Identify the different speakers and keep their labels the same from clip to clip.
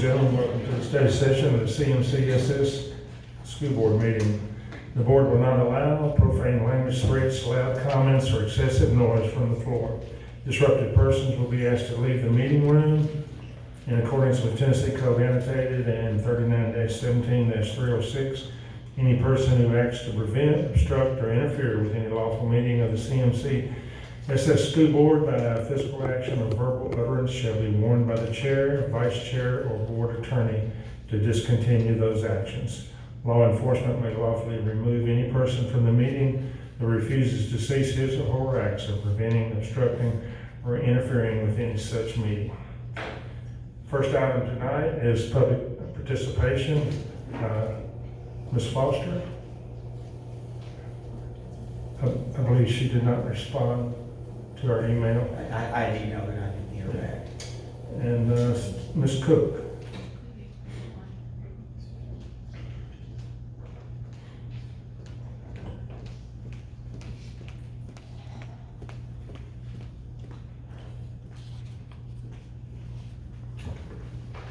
Speaker 1: Gentlemen, welcome to the study session of the CMCSS School Board meeting. The board will not allow profane language, threats, loud comments, or excessive noise from the floor. Disruptive persons will be asked to leave the meeting room in accordance with Tennessee Code annotated and 39-17-306. Any person who acts to prevent, obstruct, or interfere with any lawful meeting of the CMCSS School Board by physical action or verbal utterance shall be warned by the chair, vice chair, or board attorney to discontinue those actions. Law enforcement may lawfully remove any person from the meeting who refuses to cease his or her acts of preventing, obstructing, or interfering with any such meeting. First item tonight is public participation. Ms. Foster? I believe she did not respond to our email.
Speaker 2: I emailed her and I didn't hear back.
Speaker 1: And Ms. Cook?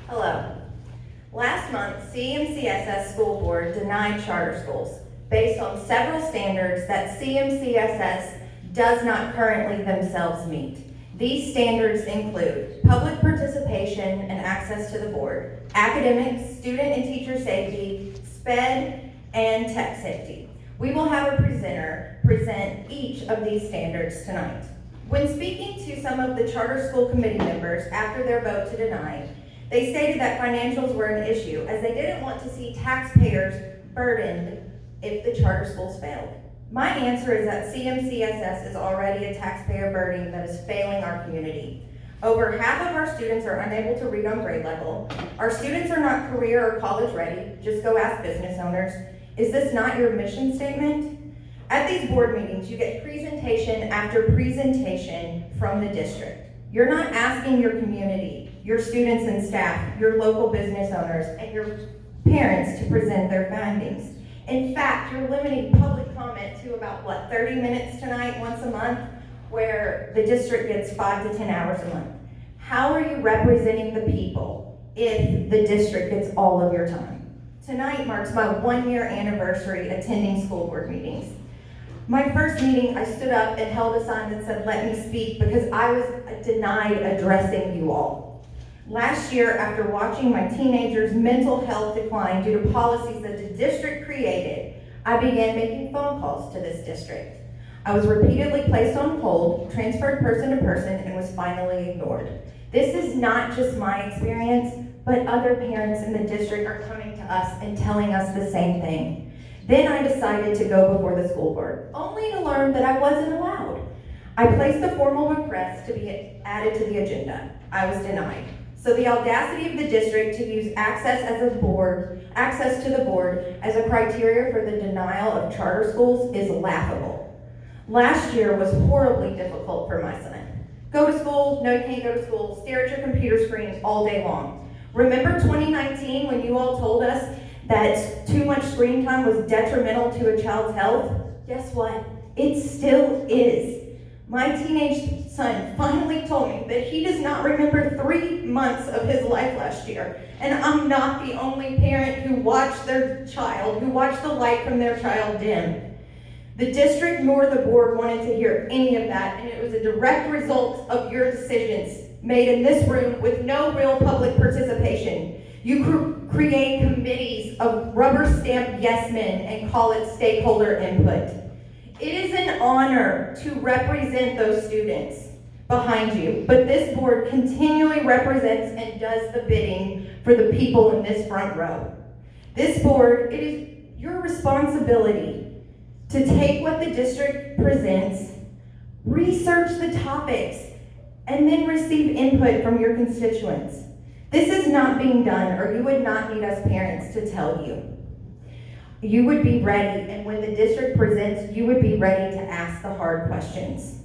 Speaker 3: Hello. Last month, CMCSS School Board denied charter schools based on several standards that CMCSS does not currently themselves meet. These standards include public participation and access to the board, academics, student and teacher safety, SPED, and tech safety. We will have a presenter present each of these standards tonight. When speaking to some of the charter school committee members after their vote to deny, they stated that financials were an issue as they didn't want to see taxpayers burdened if the charter schools failed. My answer is that CMCSS is already a taxpayer burden that is failing our community. Over half of our students are unable to read on grade level. Our students are not career or college ready. Just go ask business owners. Is this not your mission statement? At these board meetings, you get presentation after presentation from the district. You're not asking your community, your students and staff, your local business owners, and your parents to present their findings. In fact, you're limiting public comment to about, 30 minutes tonight, once a month, where the district gets 5 to 10 hours a month. How are you representing the people if the district gets all of your time? Tonight marks my 1-year anniversary attending school board meetings. My first meeting, I stood up and held a sign that said, "Let me speak," because I was denied addressing you all. Last year, after watching my teenagers' mental health decline due to policies that the district created, I began making phone calls to this district. I was repeatedly placed on hold, transferred person to person, and was finally ignored. This is not just my experience, but other parents in the district are coming to us and telling us the same thing. Then I decided to go before the school board, only to learn that I wasn't allowed. I placed a formal request to be added to the agenda. I was denied. So the audacity of the district to use access to the board as a criteria for the denial of charter schools is laughable. Last year was horribly difficult for my son. Go to school, no you can't go to school, stare at your computer screen all day long. Remember 2019 when you all told us that too much screen time was detrimental to a child's health? Guess what? It still is. My teenage son finally told me that he does not remember 3 months of his life last year. And I'm not the only parent who watched the light from their child dim. The district nor the board wanted to hear any of that, and it was a direct result of your decisions made in this room with no real public participation. You create committees of rubber stamp yes men and call it stakeholder input. It is an honor to represent those students behind you, but this board continually represents and does the bidding for the people in this front row. This board, it is your responsibility to take what the district presents, research the topics, and then receive input from your constituents. This is not being done, or you would not need us parents to tell you. You would be ready, and when the district presents, you would be ready to ask the hard questions.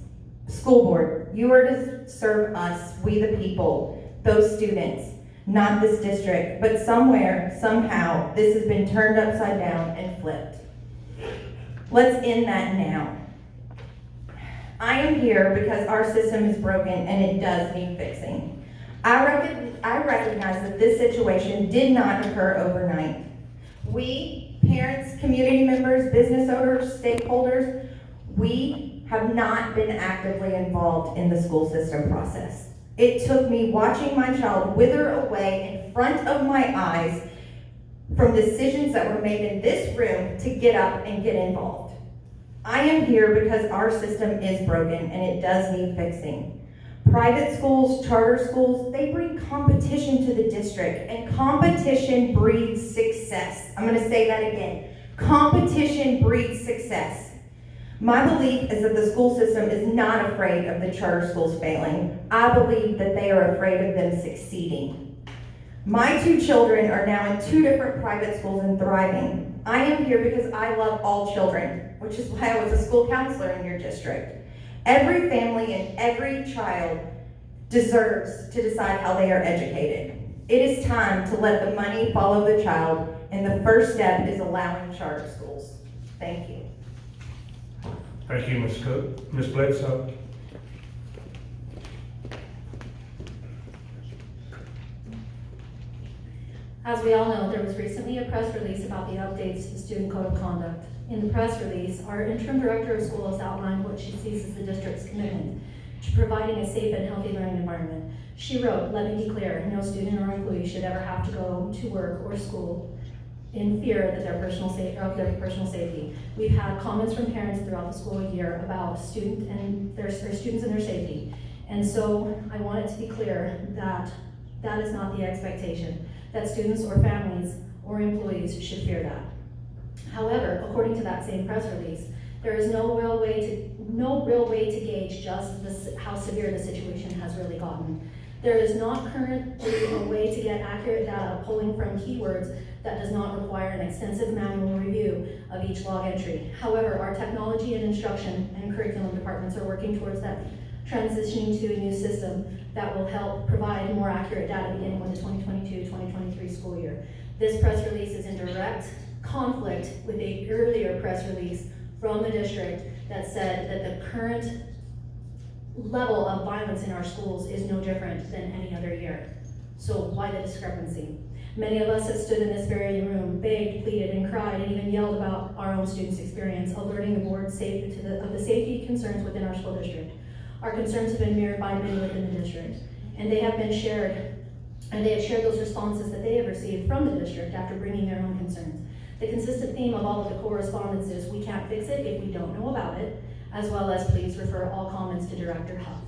Speaker 3: School board, you are to serve us, we the people, those students, not this district, but somewhere, somehow, this has been turned upside down and flipped. Let's end that now. I am here because our system is broken and it does need fixing. I recognize that this situation did not occur overnight. We, parents, community members, business owners, stakeholders, we have not been actively involved in the school system process. It took me watching my child wither away in front of my eyes from decisions that were made in this room to get up and get involved. I am here because our system is broken and it does need fixing. Private schools, charter schools, they bring competition to the district, and competition breeds success. I'm gonna say that again. Competition breeds success. My belief is that the school system is not afraid of the charter schools failing. I believe that they are afraid of them succeeding. My 2 children are now in 2 different private schools and thriving. I am here because I love all children, which is why I was a school counselor in your district. Every family and every child deserves to decide how they are educated. It is time to let the money follow the child, and the first step is allowing charter schools. Thank you.
Speaker 1: Thank you, Ms. Cook. Ms. Bledsoe?
Speaker 4: As we all know, there was recently a press release about the updates to the Student Code of Conduct. In the press release, our interim director of schools outlined what she sees as the district's commitment to providing a safe and healthy learning environment. She wrote, "Let me be clear, no student or employee should ever have to go to work or school in fear that their personal safety." We've had comments from parents throughout the school year about students and their safety. And so I want it to be clear that that is not the expectation, that students or families or employees should fear that. However, according to that same press release, there is no real way to gauge just how severe the situation has really gotten. There is not currently a way to get accurate data pulling from keywords that does not require an extensive manual review of each log entry. However, our technology and instruction and curriculum departments are working towards that transitioning to a new system that will help provide more accurate data beginning with the 2022-2023 school year. This press release is in direct conflict with a earlier press release from the district that said that the current level of violence in our schools is no different than any other year. So why the discrepancy? Many of us have stood in this very room, begged, pleaded, and cried, and even yelled about our own students' experience, alerting the board of the safety concerns within our school district. Our concerns have been mirrored by many within the district, and they have shared those responses that they have received from the district after bringing their own concerns. The consistent theme of all of the correspondence is, we can't fix it if we don't know about it, as well as please refer all comments to Director Huff.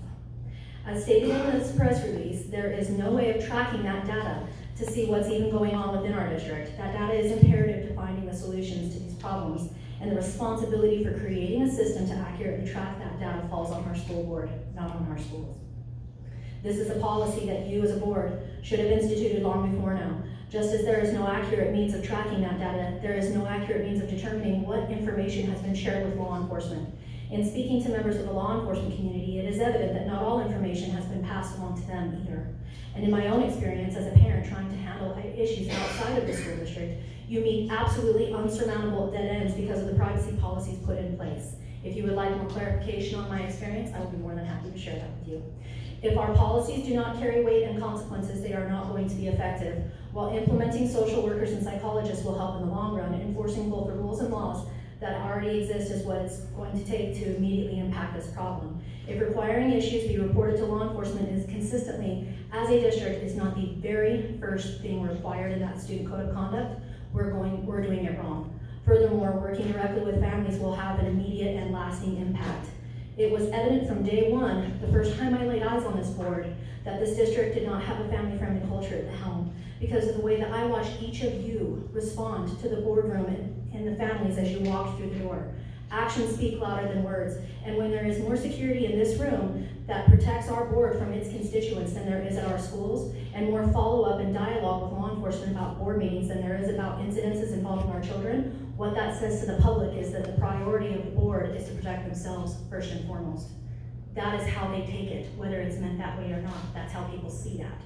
Speaker 4: As stated in this press release, there is no way of tracking that data to see what's even going on within our district. That data is imperative to finding the solutions to these problems, and the responsibility for creating a system to accurately track that data falls on our school board, not on our schools. This is a policy that you as a board should have instituted long before now. Just as there is no accurate means of tracking that data, there is no accurate means of determining what information has been shared with law enforcement. In speaking to members of the law enforcement community, it is evident that not all information has been passed along to them either. And in my own experience as a parent trying to handle issues outside of the school district, you meet absolutely unsurmountable dead ends because of the privacy policies put in place. If you would like more clarification on my experience, I will be more than happy to share that with you. If our policies do not carry weight and consequences, they are not going to be effective. While implementing social workers and psychologists will help in the long run, enforcing both the rules and laws that already exist is what it's going to take to immediately impact this problem. If requiring issues be reported to law enforcement is consistently, as a district, is not the very first thing required in that student code of conduct, we're doing it wrong. Furthermore, working directly with families will have an immediate and lasting impact. It was evident from day one, the first time I laid eyes on this board, that this district did not have a family-friendly culture at the helm, because of the way that I watched each of you respond to the boardroom and the families as you walked through the door. Actions speak louder than words, and when there is more security in this room that protects our board from its constituents than there is at our schools, and more follow-up and dialogue with law enforcement about board meetings than there is about incidences involving our children, what that says to the public is that the priority of the board is to protect themselves first and foremost. That is how they take it, whether it's meant that way or not. That's how people see that.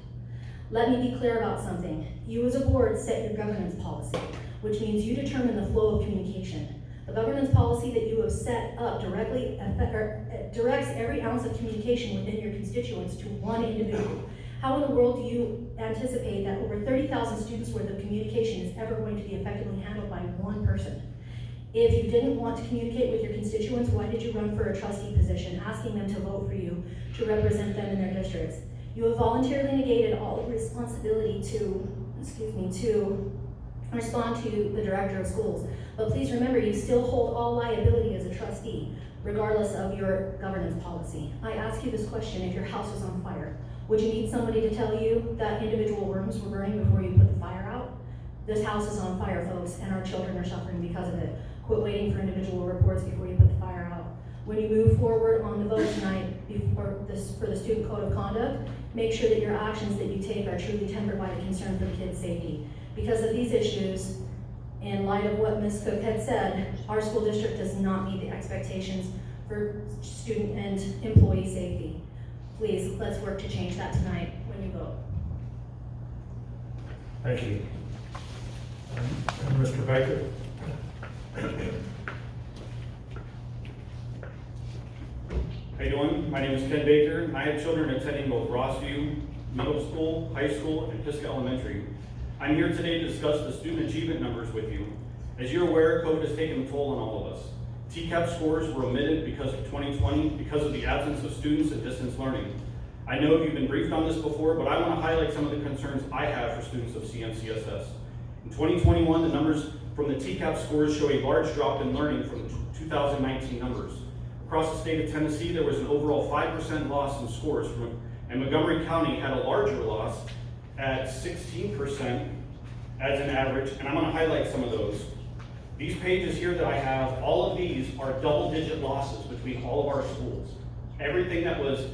Speaker 4: Let me be clear about something. You as a board set your governance policy, which means you determine the flow of communication. The governance policy that you have set up directs every ounce of communication within your constituents to one individual. How in the world do you anticipate that over 30,000 students worth of communication is ever going to be effectively handled by one person? If you didn't want to communicate with your constituents, why did you run for a trustee position, asking them to vote for you to represent them in their districts? You have voluntarily negated all responsibility to respond to the director of schools. But please remember, you still hold all liability as a trustee, regardless of your governance policy. I ask you this question: if your house was on fire, would you need somebody to tell you that individual rooms were burning before you put the fire out? This house is on fire, folks, and our children are suffering because of it. Quit waiting for individual reports before you put the fire out. When you move forward on the vote tonight for the student code of conduct, make sure that your actions that you take are truly tempered by the concern for the kids' safety. Because of these issues, in light of what Ms. Cook had said, our school district does not meet the expectations for student and employee safety. Please, let's work to change that tonight when you vote.
Speaker 1: Thank you. And Mr. Baker?
Speaker 5: How you doing? My name is Ken Baker. I have children attending both Rossview Middle School, High School, and Pisgah Elementary. I'm here today to discuss the student achievement numbers with you. As you're aware, COVID has taken a toll on all of us. TCAP scores were omitted because of 2020 because of the absence of students and distance learning. I know you've been briefed on this before, but I want to highlight some of the concerns I have for students of CMCSS. In 2021, the numbers from the TCAP scores show a large drop in learning from 2019 numbers. Across the state of Tennessee, there was an overall 5% loss in scores, and Montgomery County had a larger loss at 16% as an average, and I'm going to highlight some of those. These pages here that I have, all of these are double-digit losses between all of our schools. Everything that was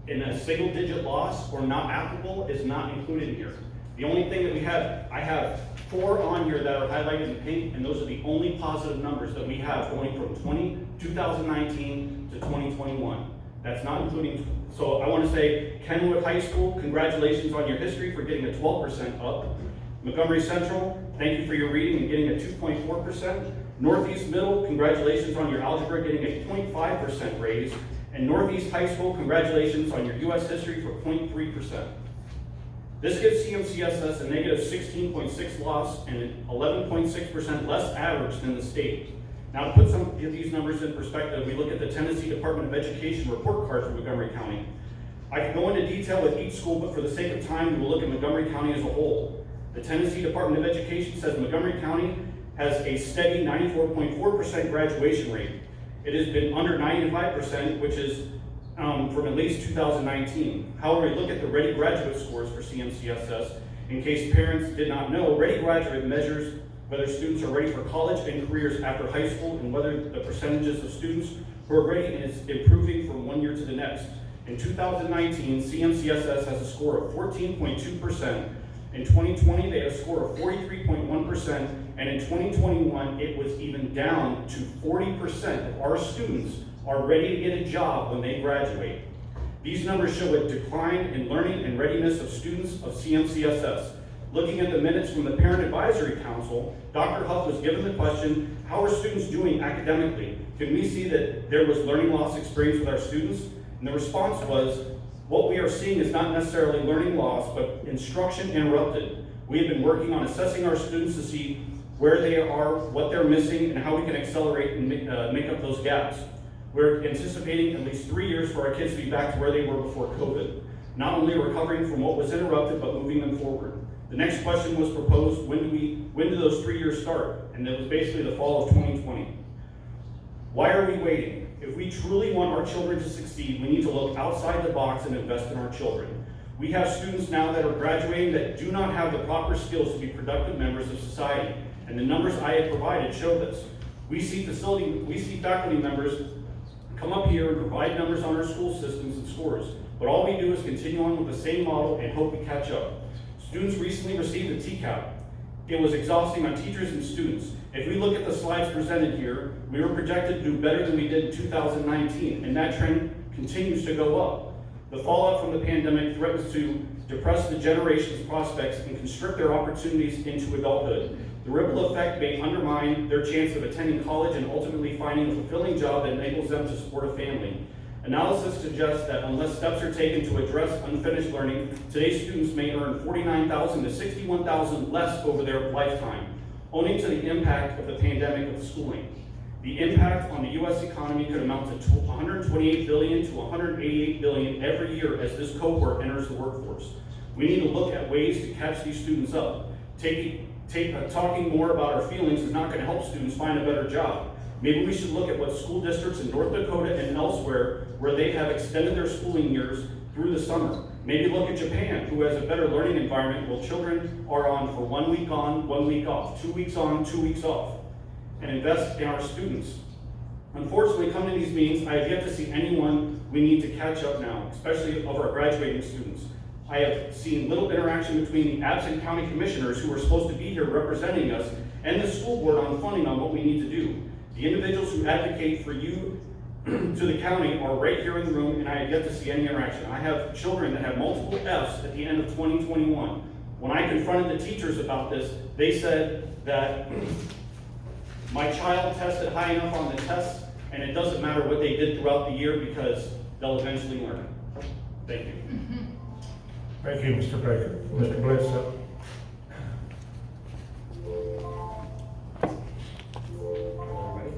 Speaker 5: in a single-digit loss or not applicable is not included here. The only thing that I have 4 on here that are highlighted in pink, and those are the only positive numbers that we have going from 2019 to 2021. That's not including, so I want to say Kenwood High School, congratulations on your history for getting a 12% up. Montgomery Central, thank you for your reading and getting a 2.4%. Northeast Middle, congratulations on your algebra getting a 0.5% raise. And Northeast High School, congratulations on your US history for 0.3%. This gives CMCSS a negative 16.6 loss and an 11.6% less average than the state. Now, to put some of these numbers in perspective, we look at the Tennessee Department of Education report card for Montgomery County. I can go into detail with each school, but for the sake of time, we will look at Montgomery County as a whole. The Tennessee Department of Education says Montgomery County has a steady 94.4% graduation rate. It has been under 95%, which is from at least 2019. However, we look at the Ready Graduate scores for CMCSS. In case parents did not know, Ready Graduate measures whether students are ready for college and careers after high school and whether the percentages of students who are ready is improving from one year to the next. In 2019, CMCSS has a score of 14.2%. In 2020, they had a score of 43.1%, and in 2021, it was even down to 40% of our students are ready to get a job when they graduate. These numbers show a decline in learning and readiness of students of CMCSS. Looking at the minutes from the Parent Advisory Council, Dr. Huff was given the question, how are students doing academically? Can we see that there was learning loss experienced with our students? And the response was, what we are seeing is not necessarily learning loss, but instruction interrupted. We have been working on assessing our students to see where they are, what they're missing, and how we can accelerate and make up those gaps. We're anticipating at least 3 years for our kids to be back to where they were before COVID. Not only recovering from what was interrupted, but moving them forward. The next question was proposed, when do those 3 years start? And it was basically the fall of 2020. Why are we waiting? If we truly want our children to succeed, we need to look outside the box and invest in our children. We have students now that are graduating that do not have the proper skills to be productive members of society, and the numbers I have provided show this. We see faculty members come up here and provide numbers on our school systems and scores, but all we do is continue on with the same model and hope we catch up. Students recently received a TCAP. It was exhausting on teachers and students. If we look at the slides presented here, we were projected to do better than we did in 2019, and that trend continues to go up. The fallout from the pandemic threatens to depress the generation's prospects and constrict their opportunities into adulthood. The ripple effect may undermine their chance of attending college and ultimately finding a fulfilling job that enables them to support a family. Analysis suggests that unless steps are taken to address unfinished learning, today's students may earn $49,000 to $61,000 less over their lifetime, owing to the impact of the pandemic of schooling. The impact on the U.S. economy could amount to $128 billion to $188 billion every year as this cohort enters the workforce. We need to look at ways to catch these students up. Talking more about our feelings is not going to help students find a better job. Maybe we should look at what school districts in North Dakota and elsewhere where they have extended their schooling years through the summer. Maybe look at Japan, who has a better learning environment where children are on for 1 week on, 1 week off, 2 weeks on, 2 weeks off, and invest in our students. Unfortunately, coming to these meetings, I have yet to see anyone we need to catch up now, especially of our graduating students. I have seen little interaction between the absent county commissioners who are supposed to be here representing us and the school board on funding on what we need to do. The individuals who advocate for you to the county are right here in the room, and I have yet to see any interaction. I have children that have multiple Fs at the end of 2021. When I confronted the teachers about this, they said that my child tested high enough on the tests, and it doesn't matter what they did throughout the year because they'll eventually learn. Thank you.
Speaker 1: Thank you, Mr. Baker. Mr. Bledsoe.
Speaker 2: Hello, everybody.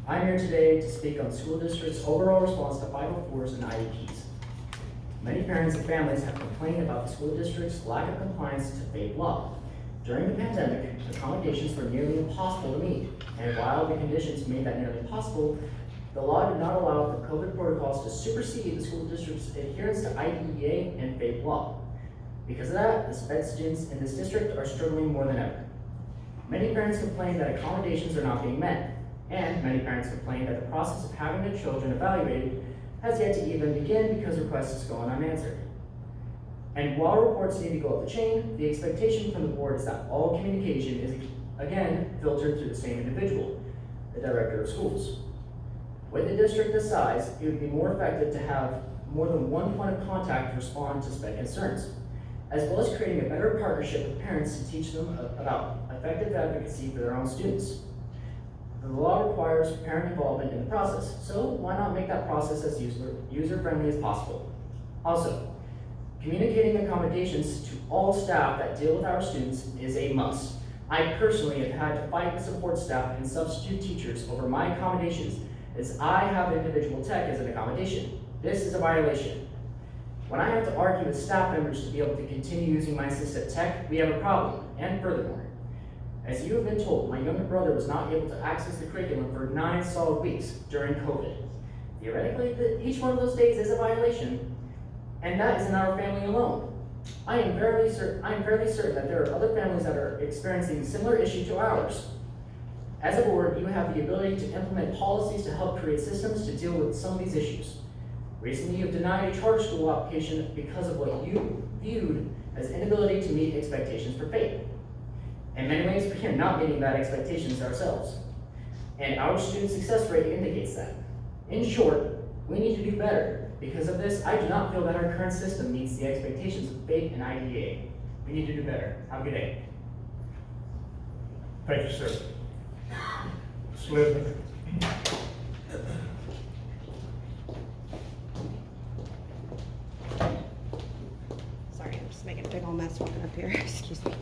Speaker 2: I'm here today to speak on the school district's overall response to 504s and IEPs. Many parents and families have complained about the school district's lack of compliance to FAPE law. During the pandemic, accommodations were nearly impossible to meet, and while the conditions made that nearly impossible, the law did not allow for COVID protocols to supersede the school district's adherence to IDEA and FAPE law. Because of that, the SPED students in this district are struggling more than ever. Many parents complain that accommodations are not being met, and many parents complain that the process of having their children evaluated has yet to even begin because requests go unanswered. And while reports need to go up the chain, the expectation from the board is that all communication is, again, filtered through the same individual, the director of schools. With a district this size, it would be more effective to have more than one point of contact to respond to SPED concerns, as well as creating a better partnership with parents to teach them about effective advocacy for their own students. The law requires parent involvement in the process, so why not make that process as user-friendly as possible? Also, communicating accommodations to all staff that deal with our students is a must. I personally have had to fight with support staff and substitute teachers over my accommodations, as I have individual tech as an accommodation. This is a violation. When I have to argue with staff members to be able to continue using my assistive tech, we have a problem. And furthermore, as you have been told, my younger brother was not able to access the curriculum for 9 solid weeks during COVID. Theoretically, each one of those days is a violation, and that is in our family alone. I am fairly certain that there are other families that are experiencing a similar issue to ours. As a board, you have the ability to implement policies to help create systems to deal with some of these issues. Recently, you have denied a charter school application because of what you viewed as inability to meet expectations for FAPE. In many ways, we are not meeting that expectations ourselves, and our student success rate indicates that. In short, we need to do better. Because of this, I do not feel that our current system meets the expectations of FAPE and IDEA. We need to do better. Have a good day.
Speaker 1: Thank you, sir. Ms. Lisbon.
Speaker 6: Sorry, I'm just making a big old mess walking up here. Excuse me.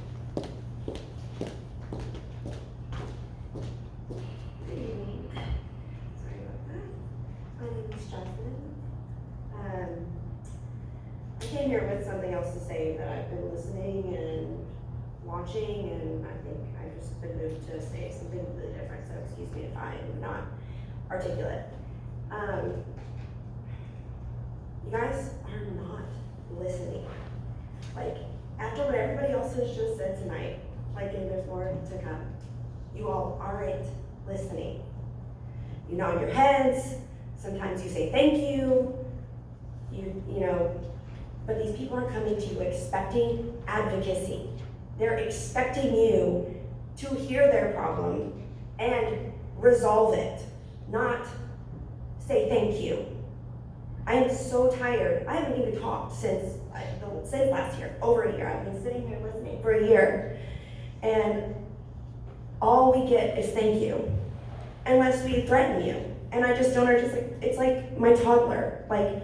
Speaker 7: Good evening. Sorry about that. My name is Jocelyn. I came here with something else to say that I've been listening and watching, and I think I've just been moved to say something completely different, so excuse me if I am not articulate. You guys are not listening. Like, after what everybody else has just said tonight, like, and there's more to come, you all aren't listening. You nod your heads, sometimes you say thank you, you know, but these people are coming to you expecting advocacy. They're expecting you to hear their problem and resolve it, not say thank you. I am so tired. I haven't even talked since last year, over a year. I've been sitting here listening for a year, and all we get is thank you, unless we threaten you. And I just don't understand, it's like my toddler. Like,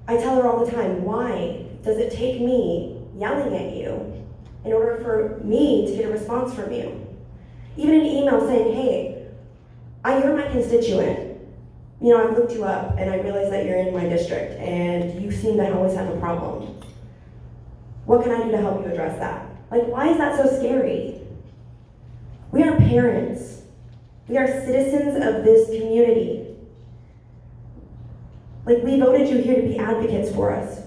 Speaker 7: I tell her all the time, why does it take me yelling at you in order for me to get a response from you? Even an email saying, hey, you're my constituent. You know, I've looked you up and I realize that you're in my district and you seem to always have a problem. What can I do to help you address that? Like, why is that so scary? We are parents. We are citizens of this community. Like, we voted you here to be advocates for us.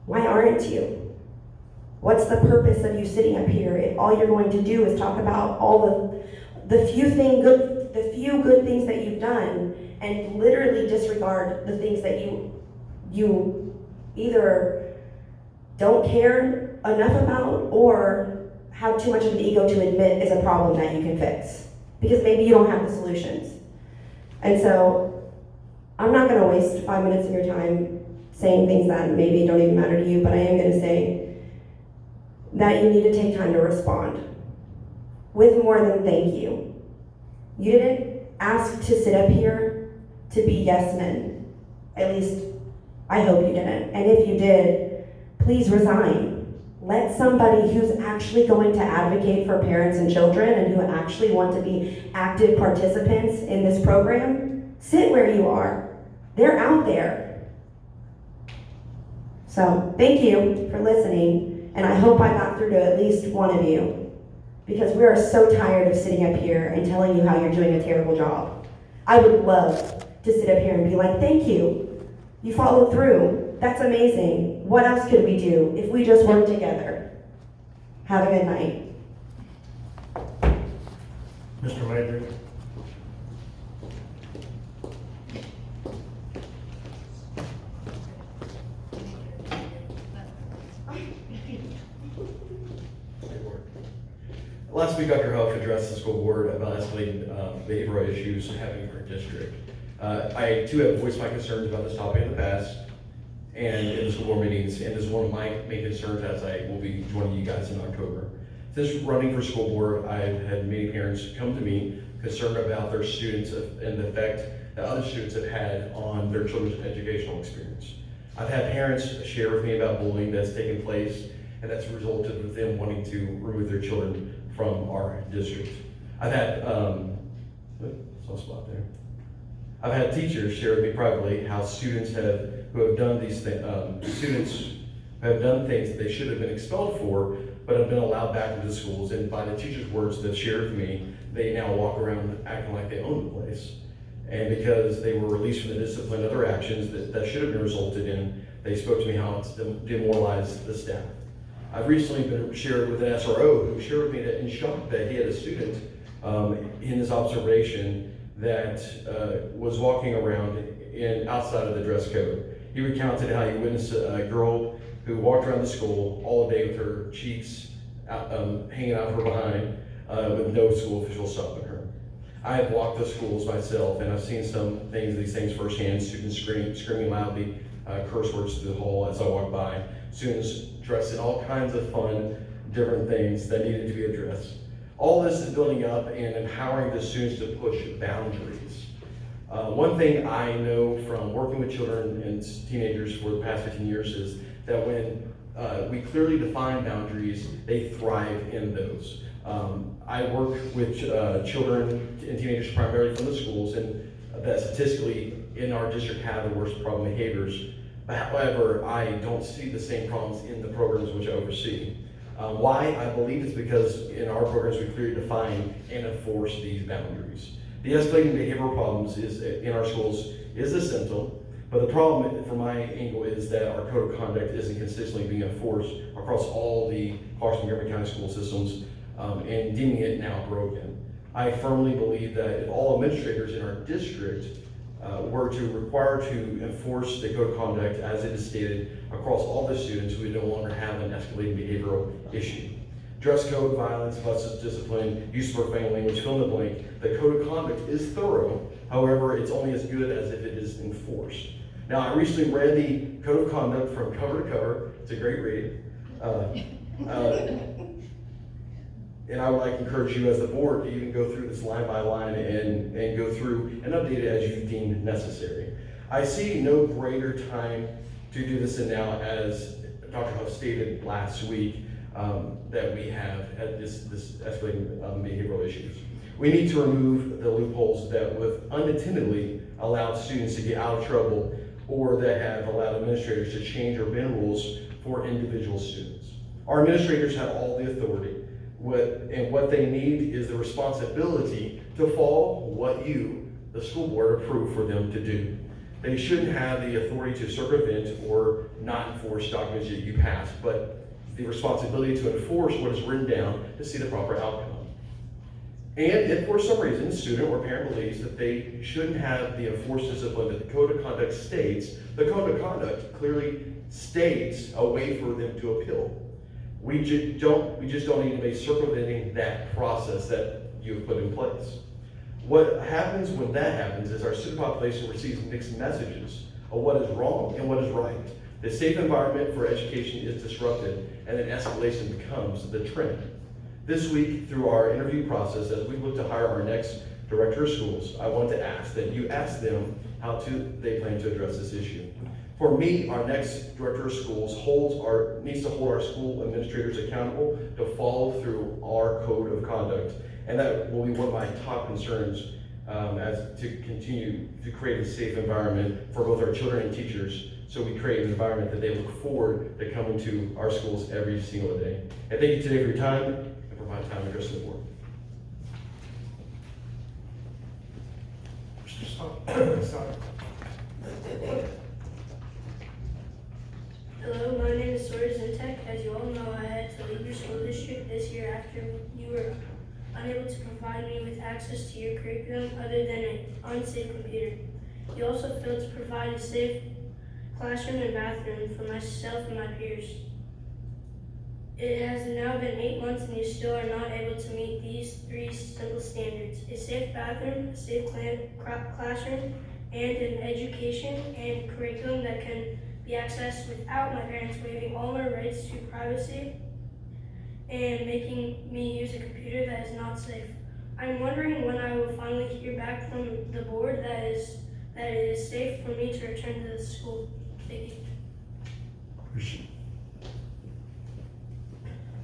Speaker 7: Why aren't you? What's the purpose of you sitting up here if all you're going to do is talk about all the few good things that you've done and literally disregard the things that you either don't care enough about or have too much of an ego to admit is a problem that you can fix? Because maybe you don't have the solutions. And so I'm not gonna waste 5 minutes of your time saying things that maybe don't even matter to you, but I am gonna say that you need to take time to respond with more than thank you. You didn't ask to sit up here to be yes men. At least, I hope you didn't. And if you did, please resign. Let somebody who's actually going to advocate for parents and children and who actually want to be active participants in this program, sit where you are. They're out there. So, thank you for listening, and I hope I got through to at least one of you, because we are so tired of sitting up here and telling you how you're doing a terrible job. I would love to sit up here and be like, thank you. You followed through. That's amazing. What else could we do if we just work together? Have a good night.
Speaker 1: Mr. Major?
Speaker 8: Last week, Dr. Huff addressed the school board about escalating behavioral issues happening in our district. I too have voiced my concerns about this topic in the past and in the school board meetings, and this is one of my main concerns as I will be joining you guys in October. Since running for school board, I've had many parents come to me concerned about their students and the effect that other students have had on their children's educational experience. I've had parents share with me about bullying that's taken place and that's resulted with them wanting to remove their children from our district. I've had, some spot there. I've had teachers share with me privately how students who have done these things, students who have done things that they should have been expelled for, but have been allowed back into the schools, and by the teachers' words that shared with me, they now walk around acting like they own the place. And because they were released from the discipline, other actions that should have been resulted in, they spoke to me how it's demoralized the staff. I've recently been shared with an SRO who shared with me that in shock that he had a student in his observation that was walking around outside of the dress code. He recounted how he witnessed a girl who walked around the school all day with her cheeks hanging out of her behind with no school official stopping her. I have walked the schools myself and I've seen these things firsthand, students screaming loudly, curse words through the hall as I walk by, students dressed in all kinds of fun, different things that needed to be addressed. All this is building up and empowering the students to push boundaries. One thing I know from working with children and teenagers for the past 15 years is that when we clearly define boundaries, they thrive in those. I work with children and teenagers primarily from the schools, and that statistically in our district have the worst problem behaviors. However, I don't see the same problems in the programs which I oversee. Why? I believe it's because in our programs we clearly define and enforce these boundaries. The escalating behavioral problems in our schools is a symptom, but the problem from my angle is that our code of conduct isn't consistently being enforced across all the Clarkson and Montgomery County school systems and deeming it now broken. I firmly believe that if all administrators in our district were to require to enforce the code of conduct as it is stated across all the students, we no longer have an escalating behavioral issue. Dress code, violence, buses, discipline, use of profane language, fill in the blank. The code of conduct is thorough. However, it's only as good as if it is enforced. Now, I recently read the code of conduct from cover to cover. It's a great read. And I would like to encourage you as the board to even go through this line by line and go through and update it as you deem necessary. I see no greater time to do this than now, as Dr. Huff stated last week, that we have had this escalating behavioral issues. We need to remove the loopholes that would unattendedly allow students to get out of trouble, or that have allowed administrators to change or bend rules for individual students. Our administrators have all the authority, and what they need is the responsibility to follow what you, the school board, approve for them to do. They shouldn't have the authority to circumvent or not enforce documents that you pass, but the responsibility to enforce what is written down to see the proper outcome. And if for some reason a student or parent believes that they shouldn't have the enforced discipline that the code of conduct states, the code of conduct clearly states a way for them to appeal. We just don't need to be circumventing that process that you've put in place. What happens when that happens is our student population receives mixed messages of what is wrong and what is right. The safe environment for education is disrupted, and then escalation becomes the trend. This week, through our interview process, as we look to hire our next director of schools, I want to ask that you ask them how they plan to address this issue. For me, our next director of schools needs to hold our school administrators accountable to follow through our code of conduct. And that will be one of my top concerns as to continue to create a safe environment for both our children and teachers, so we create an environment that they look forward to coming to our schools every single day. And thank you today for your time and for my time to address the board.
Speaker 1: Sorry.
Speaker 9: Hello, my name is Sawyer Zintek. As you all know, I had to leave your school district this year after you were unable to provide me with access to your curriculum other than an unsafe computer. You also failed to provide a safe classroom and bathroom for myself and my peers. It has now been 8 months and you still are not able to meet these 3 simple standards: a safe bathroom, a safe classroom, and an education and curriculum that can be accessed without my parents waiving all my rights to privacy and making me use a computer that is not safe. I'm wondering when I will finally hear back from the board that it is safe for me to return to the school. Thank you.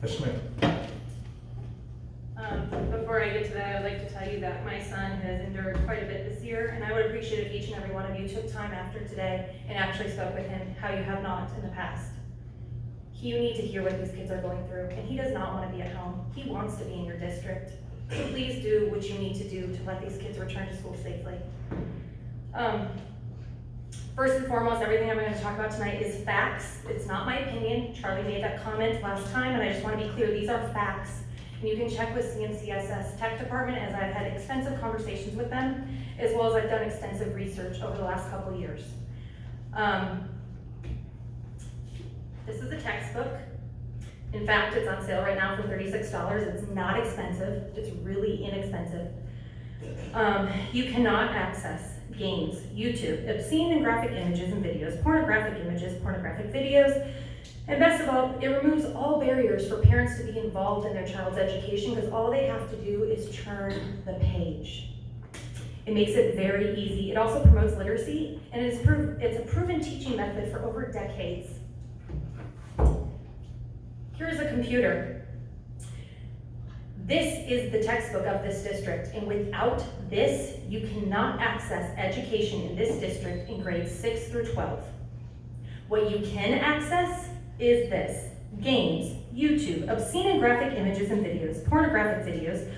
Speaker 1: Yes, ma'am.
Speaker 10: Before I get to that, I would like to tell you that my son has endured quite a bit this year, and I would appreciate if each and every one of you took time after today and actually spoke with him how you have not in the past. You need to hear what these kids are going through, and he does not want to be at home. He wants to be in your district. Please do what you need to do to let these kids return to school safely. First and foremost, everything I'm going to talk about tonight is facts. It's not my opinion. Charlie made that comment last time, and I just want to be clear, these are facts. And you can check with CMCSS Tech Department, as I've had extensive conversations with them, as well as I've done extensive research over the last couple of years. This is a textbook. In fact, it's on sale right now for $36. It's not expensive. It's really inexpensive. You cannot access games, YouTube, obscene and graphic images and videos, pornographic images, pornographic videos, and best of all, it removes all barriers for parents to be involved in their child's education, because all they have to do is turn the page. It makes it very easy. It also promotes literacy, and it's a proven teaching method for over decades. Here's a computer. This is the textbook of this district, and without this, you cannot access education in this district in grades 6 through 12. What you can access is this: games, YouTube, obscene and graphic images and videos, pornographic videos,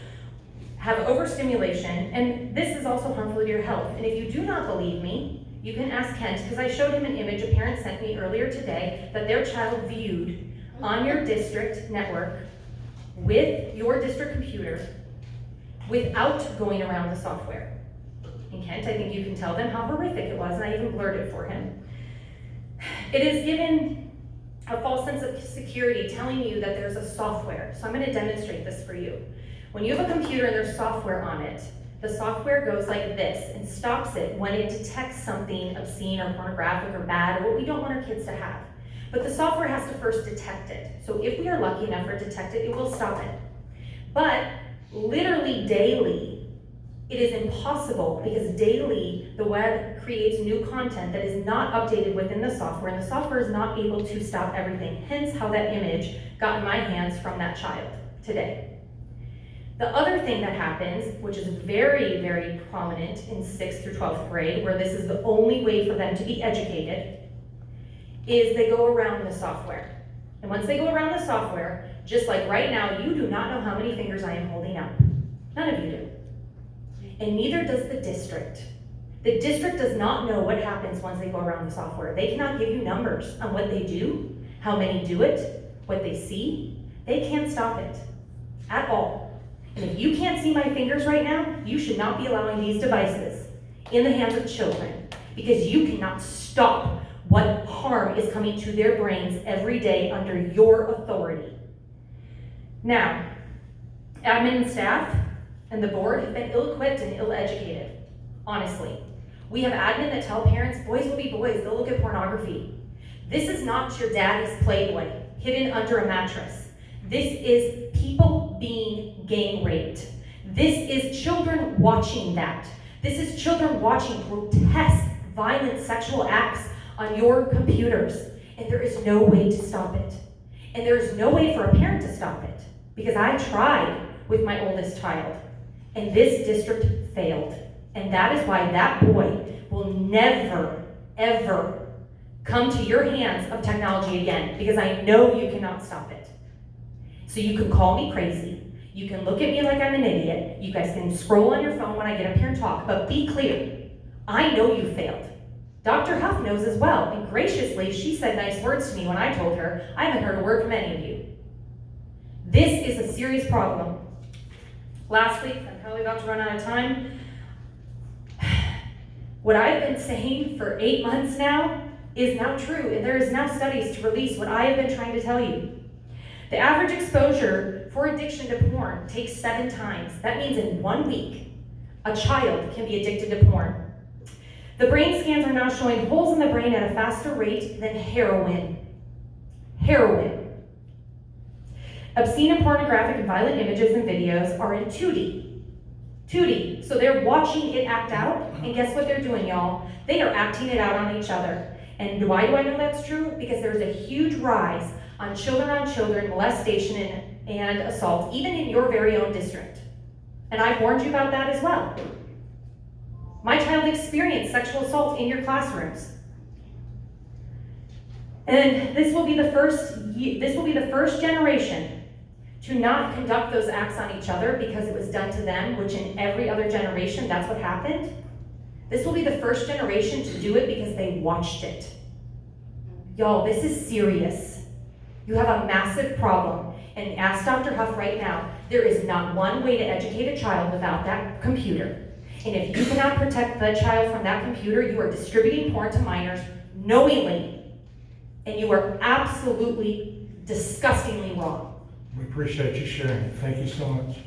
Speaker 10: have overstimulation, and this is also harmful to your health. And if you do not believe me, you can ask Kent, because I showed him an image a parent sent me earlier today that their child viewed on your district network with your district computer without going around the software. And Kent, I think you can tell them how horrific it was, and I even blurred it for him. It is given a false sense of security, telling you that there's a software. So I'm going to demonstrate this for you. When you have a computer and there's software on it, the software goes like this and stops it when it detects something obscene or pornographic or bad, or what we don't want our kids to have. But the software has to first detect it. So if we are lucky enough to detect it, it will stop it. But literally daily, it is impossible because daily the web creates new content that is not updated within the software, and the software is not able to stop everything. Hence how that image got in my hands from that child today. The other thing that happens, which is very, very prominent in 6th through 12th grade, where this is the only way for them to be educated, is they go around the software. And once they go around the software, just like right now, you do not know how many fingers I am holding up. None of you do. And neither does the district. The district does not know what happens once they go around the software. They cannot give you numbers on what they do, how many do it, what they see. They can't stop it at all. And if you can't see my fingers right now, you should not be allowing these devices in the hands of children, because you cannot stop what harm is coming to their brains every day under your authority. Now, admin and staff and the board have been ill-equipped and ill-educated, honestly. We have admin that tell parents, boys will be boys, they'll look at pornography. This is not your daddy's Playboy hidden under a mattress. This is people being gang raped. This is children watching that. This is children watching grotesque, violent sexual acts on your computers, and there is no way to stop it. And there is no way for a parent to stop it, because I tried with my oldest child, and this district failed. And that is why that boy will never, ever come to your hands of technology again, because I know you cannot stop it. So you can call me crazy, you can look at me like I'm an idiot, you guys can scroll on your phone when I get up here and talk, but be clear, I know you failed. Dr. Huff knows as well, and graciously, she said nice words to me when I told her, I haven't heard a word from any of you. This is a serious problem. Lastly, I'm probably about to run out of time. What I've been saying for 8 months now is now true, and there is now studies to release what I have been trying to tell you. The average exposure for addiction to porn takes 7 times. That means in 1 week, a child can be addicted to porn. The brain scans are now showing holes in the brain at a faster rate than heroin. Heroin. Obscene and pornographic and violent images and videos are in 2D. 2D. So they're watching it act out, and guess what they're doing, y'all? They are acting it out on each other. And why do I know that's true? Because there's a huge rise on children molestation and assault, even in your very own district. And I've warned you about that as well. My child experienced sexual assault in your classrooms. And this will be the first generation to not conduct those acts on each other because it was done to them, which in every other generation, that's what happened. This will be the first generation to do it because they watched it. Y'all, this is serious. You have a massive problem. And ask Dr. Huff right now, there is not one way to educate a child without that computer. And if you cannot protect the child from that computer, you are distributing porn to minors knowingly. And you are absolutely, disgustingly wrong.
Speaker 1: We appreciate you sharing it. Thank you so much.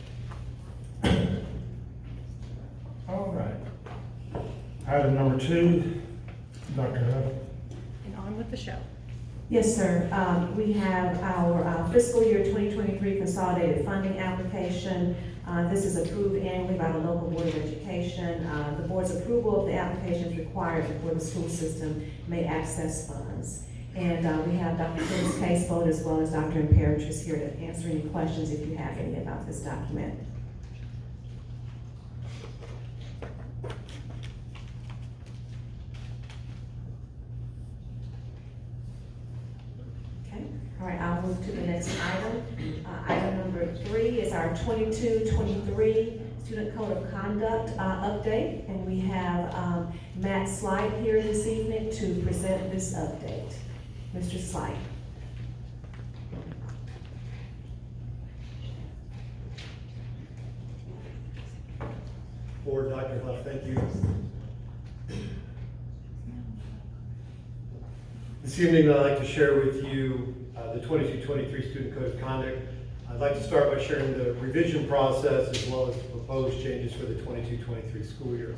Speaker 1: All right. Item number 2, Dr. Huff.
Speaker 6: And on with the show.
Speaker 11: Yes, sir. We have our fiscal year 2023 consolidated funding application. This is approved annually by the local board of education. The board's approval of the application is required before the school system may access funds. And we have Dr. Phillips' caseload as well as Dr. Imperatrice here to answer any questions if you have any about this document. All right, I'll move to the next item. Item number 3 is our 22-23 Student Code of Conduct update. And we have Matt Slide here this evening to present this update. Mr. Slide.
Speaker 12: Board, Dr. Huff, thank you. This evening, I'd like to share with you the 22-23 Student Code of Conduct. I'd like to start by sharing the revision process as well as the proposed changes for the 22-23 school year.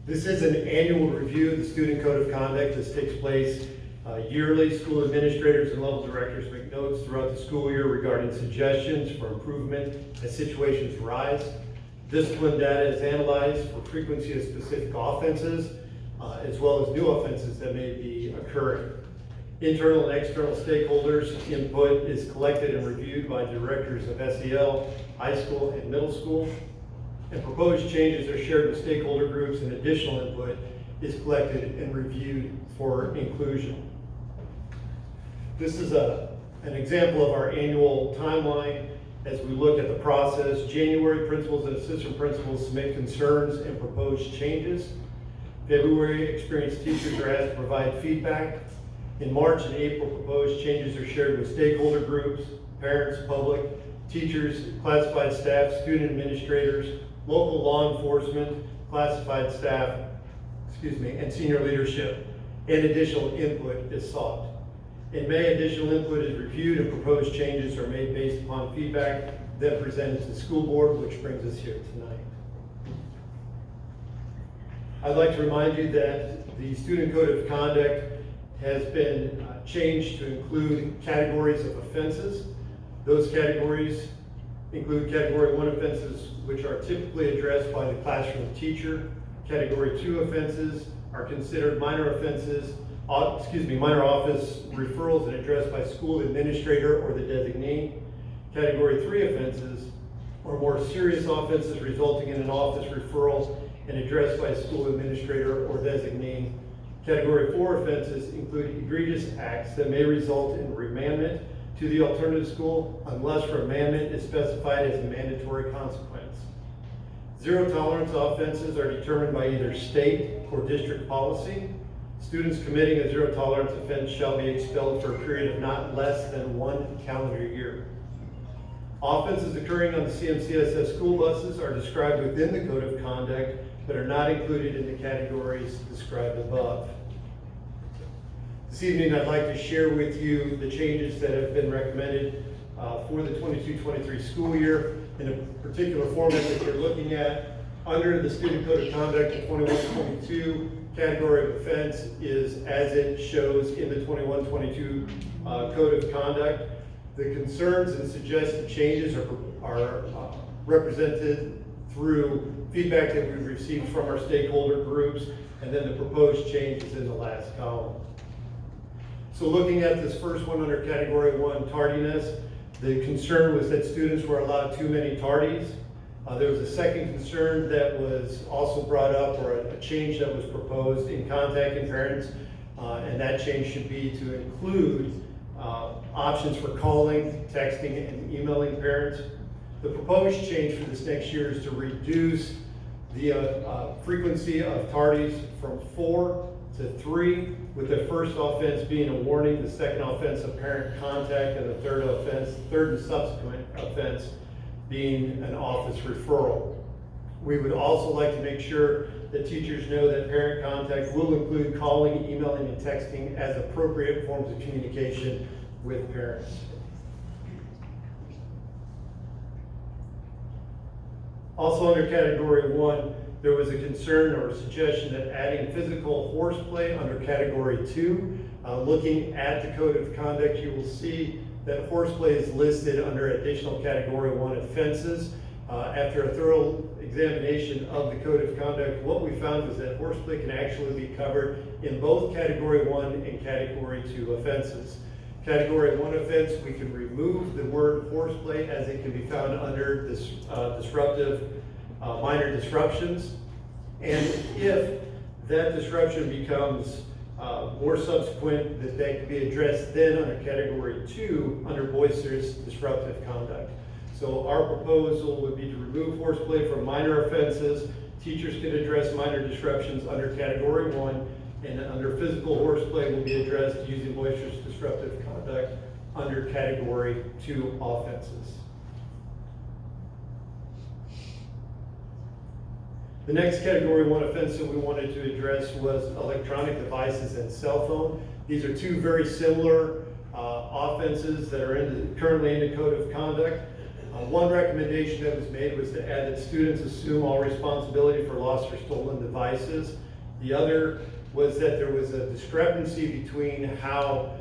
Speaker 12: This is an annual review of the Student Code of Conduct. This takes place Yearly, school administrators and level directors make notes throughout the school year regarding suggestions for improvement as situations arise. Discipline data is analyzed for frequency of specific offenses, as well as new offenses that may be occurring. Internal and external stakeholders' input is collected and reviewed by directors of SEL, high school, and middle school. And proposed changes are shared with stakeholder groups, and additional input is collected and reviewed for inclusion. This is an example of our annual timeline as we look at the process. January, principals and assistant principals submit concerns and proposed changes. February, experienced teachers are asked to provide feedback. In March and April, proposed changes are shared with stakeholder groups, parents, public, teachers, classified staff, student administrators, local law enforcement, classified staff, and senior leadership, and additional input is sought. In May, additional input is reviewed and proposed changes are made based upon feedback then presented to the school board, which brings us here tonight. I'd like to remind you that the Student Code of Conduct has been changed to include categories of offenses. Those categories include Category 1 offenses, which are typically addressed by the classroom teacher. Category 2 offenses are considered minor offenses, minor office referrals and addressed by school administrator or the designee. Category 3 offenses are more serious offenses resulting in an office referral and addressed by a school administrator or designee. Category 4 offenses include egregious acts that may result in remandment to the alternative school unless remandment is specified as a mandatory consequence. Zero tolerance offenses are determined by either state or district policy. Students committing a zero tolerance offense shall be expelled for a period of not less than 1 calendar year. Offenses occurring on the CMCSS school buses are described within the Code of Conduct, but are not included in the categories described above. This evening, I'd like to share with you the changes that have been recommended for the 22-23 school year in a particular format that you're looking at. Under the Student Code of Conduct, the 21-22 category of offense is as it shows in the 21-22 Code of Conduct. The concerns and suggested changes are represented through feedback that we've received from our stakeholder groups, and then the proposed changes in the last column. So looking at this first one under Category 1, tardiness, the concern was that students were allowed too many tardies. There was a second concern that was also brought up, or a change that was proposed in contacting parents, and that change should be to include options for calling, texting, and emailing parents. The proposed change for this next year is to reduce the frequency of tardies from 4 to 3, with the first offense being a warning, the second offense a parent contact, and the third and subsequent offense being an office referral. We would also like to make sure that teachers know that parent contact will include calling, emailing, and texting as appropriate forms of communication with parents. Also under Category 1, there was a concern or a suggestion that adding physical horseplay under Category 2. Looking at the Code of Conduct, you will see that horseplay is listed under additional Category 1 offenses. After a thorough examination of the Code of Conduct, what we found was that horseplay can actually be covered in both Category 1 and Category 2 offenses. Category 1 offense, we can remove the word horseplay as it can be found under this minor disruptions. And if that disruption becomes more subsequent, that can be addressed then under Category 2 under boisterous disruptive conduct. So our proposal would be to remove horseplay from minor offenses. Teachers can address minor disruptions under Category 1, and under physical horseplay will be addressed using boisterous disruptive conduct under Category 2 offenses. The next Category 1 offense that we wanted to address was electronic devices and cell phone. These are two very similar offenses that are currently in the Code of Conduct. One recommendation that was made was to add that students assume all responsibility for lost or stolen devices. The other was that there was a discrepancy between how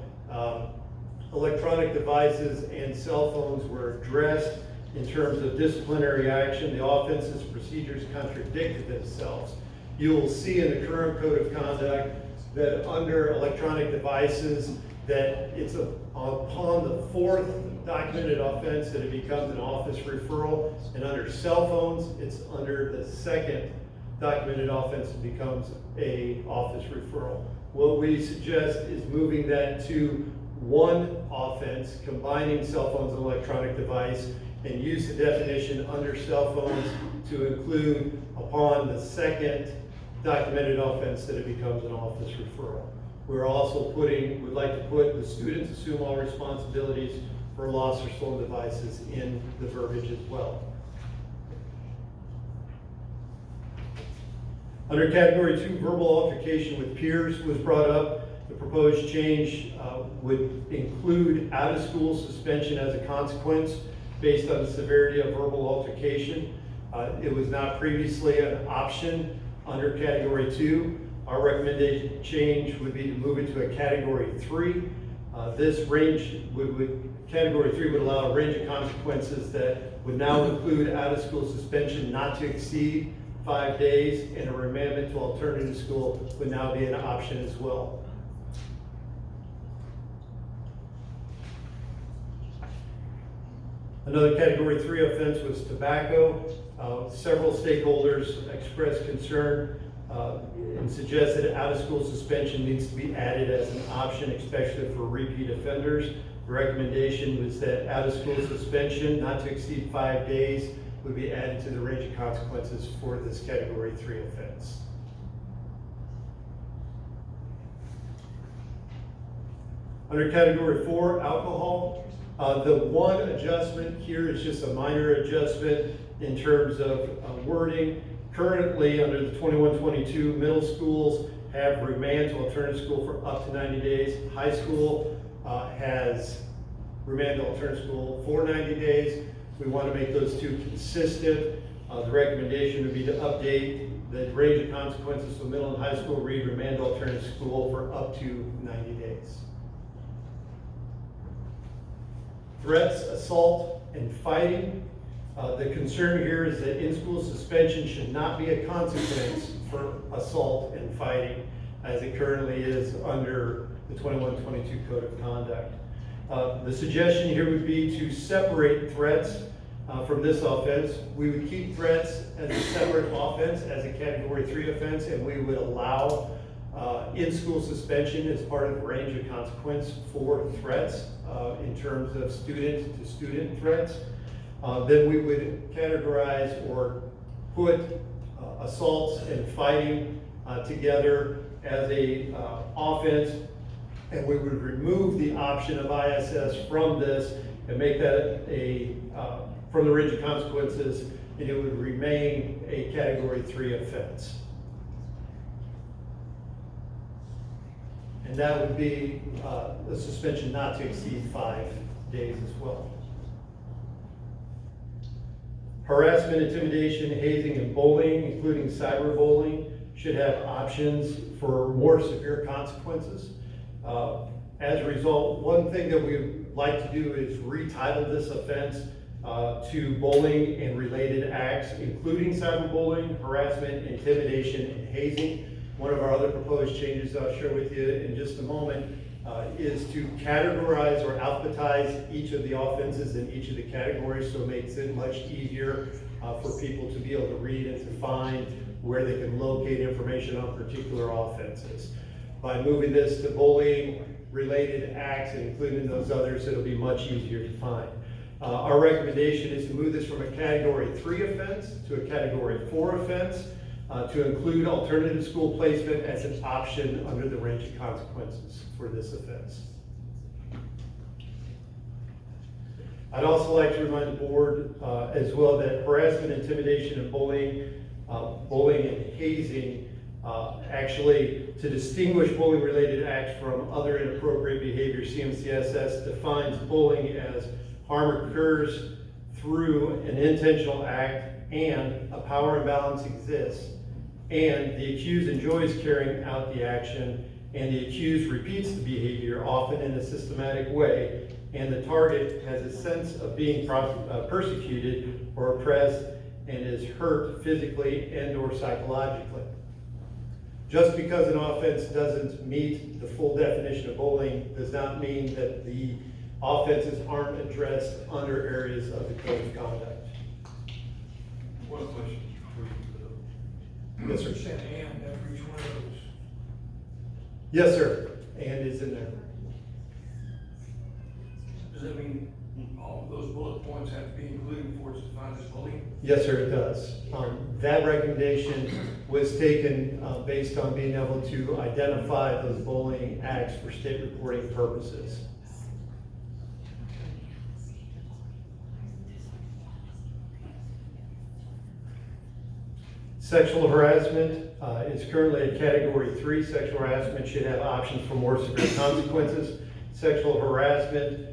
Speaker 12: electronic devices and cell phones were addressed in terms of disciplinary action. The offenses procedures contradicted themselves. You will see in the current code of conduct that under electronic devices, that it's upon the fourth documented offense that it becomes an office referral, and under cell phones, it's under the second documented offense it becomes a office referral. What we suggest is moving that to one offense, combining cell phones and electronic device, and use the definition under cell phones to include upon the second documented offense that it becomes an office referral. We're also would like to put the students assume all responsibilities for lost or stolen devices in the verbiage as well. Under category 2, verbal altercation with peers was brought up. The proposed change would include out-of-school suspension as a consequence based on the severity of verbal altercation. It was not previously an option under category 2. Our recommendation change would be to move it to a category 3. This range category 3 would allow a range of consequences that would now include out-of-school suspension not to exceed 5 days, and a remandment to alternative school would now be an option as well. Another category 3 offense was tobacco. Several stakeholders expressed concern and suggested out-of-school suspension needs to be added as an option, especially for repeat offenders. The recommendation was that out-of-school suspension not to exceed 5 days would be added to the range of consequences for this category 3 offense. Under category 4, alcohol, the one adjustment here is just a minor adjustment in terms of wording. Currently, under the 21-22, middle schools have remand to alternative school for up to 90 days. High school has remand to alternative school for 90 days. We want to make those two consistent. The recommendation would be to update the range of consequences for middle and high school, read remand to alternative school for up to 90 days. Threats, assault, and fighting. The concern here is that in-school suspension should not be a consequence for assault and fighting, as it currently is under the 21-22 Code of Conduct. The suggestion here would be to separate threats from this offense. We would keep threats as a separate offense, as a category 3 offense, and we would allow in-school suspension as part of the range of consequence for threats in terms of student-to-student threats. Then we would categorize or put assaults and fighting together as a offense, and we would remove the option of ISS from this and make that from the range of consequences, and it would remain a category 3 offense. And that would be a suspension not to exceed 5 days as well. Harassment, intimidation, hazing, and bullying, including cyberbullying, should have options for more severe consequences. As a result, one thing that we'd like to do is retitle this offense to bullying and related acts, including cyberbullying, harassment, intimidation, and hazing. One of our other proposed changes I'll share with you in just a moment is to categorize or alphabetize each of the offenses in each of the categories, so it makes it much easier for people to be able to read and to find where they can locate information on particular offenses. By moving this to bullying, related acts, and including those others, it'll be much easier to find. Our recommendation is to move this from a category 3 offense to a category 4 offense, to include alternative school placement as an option under the range of consequences for this offense. I'd also like to remind the board as well that harassment, intimidation, and bullying and hazing, actually to distinguish bullying related acts from other inappropriate behavior, CMCSS defines bullying as harm occurs through an intentional act and a power imbalance exists, and the accused enjoys carrying out the action, and the accused repeats the behavior, often in a systematic way, and the target has a sense of being persecuted or oppressed and is hurt physically and/or psychologically. Just because an offense doesn't meet the full definition of bullying does not mean that the offenses aren't addressed under areas of the code of conduct.
Speaker 13: One question for you.
Speaker 12: Yes, sir.
Speaker 13: You said and after each one of those.
Speaker 12: Yes, sir. And is in there.
Speaker 13: Does that mean all of those bullet points have to be included before it's defined as bullying?
Speaker 12: Yes, sir, it does. That recommendation was taken based on being able to identify those bullying acts for state reporting purposes. Sexual harassment is currently a category 3. Sexual harassment should have options for more severe consequences. Sexual harassment,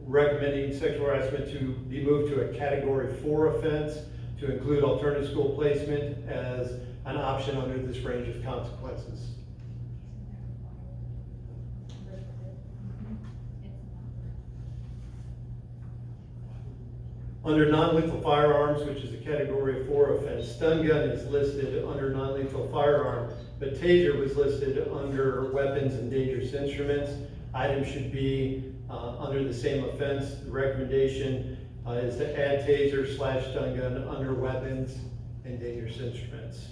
Speaker 12: recommending sexual harassment to be moved to a category 4 offense, to include alternative school placement as an option under this range of consequences. Under non-lethal firearms, which is a category 4 offense, stun gun is listed under non-lethal firearm, but taser was listed under weapons and dangerous instruments. Items should be under the same offense. The recommendation is to add taser / stun gun under weapons and dangerous instruments.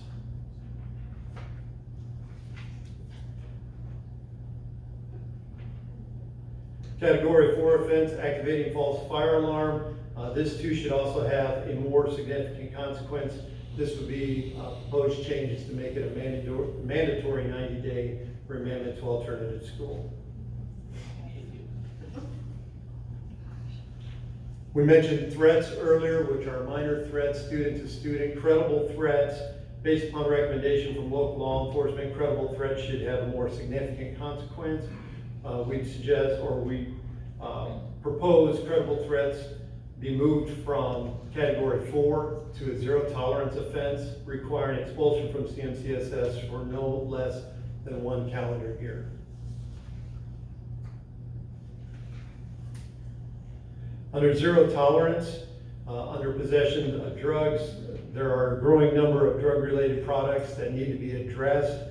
Speaker 12: Category 4 offense, activating false fire alarm. This too should also have a more significant consequence. This would be proposed changes to make it a mandatory 90-day remandment to alternative school. We mentioned threats earlier, which are minor threats, student to student. Credible threats, based upon recommendation from local law enforcement, credible threats should have a more significant consequence. We suggest, or we propose credible threats be moved from category 4 to a 0 tolerance offense, requiring expulsion from CMCSS for no less than 1 calendar year. Under 0 tolerance, under possession of drugs, there are a growing number of drug-related products that need to be addressed.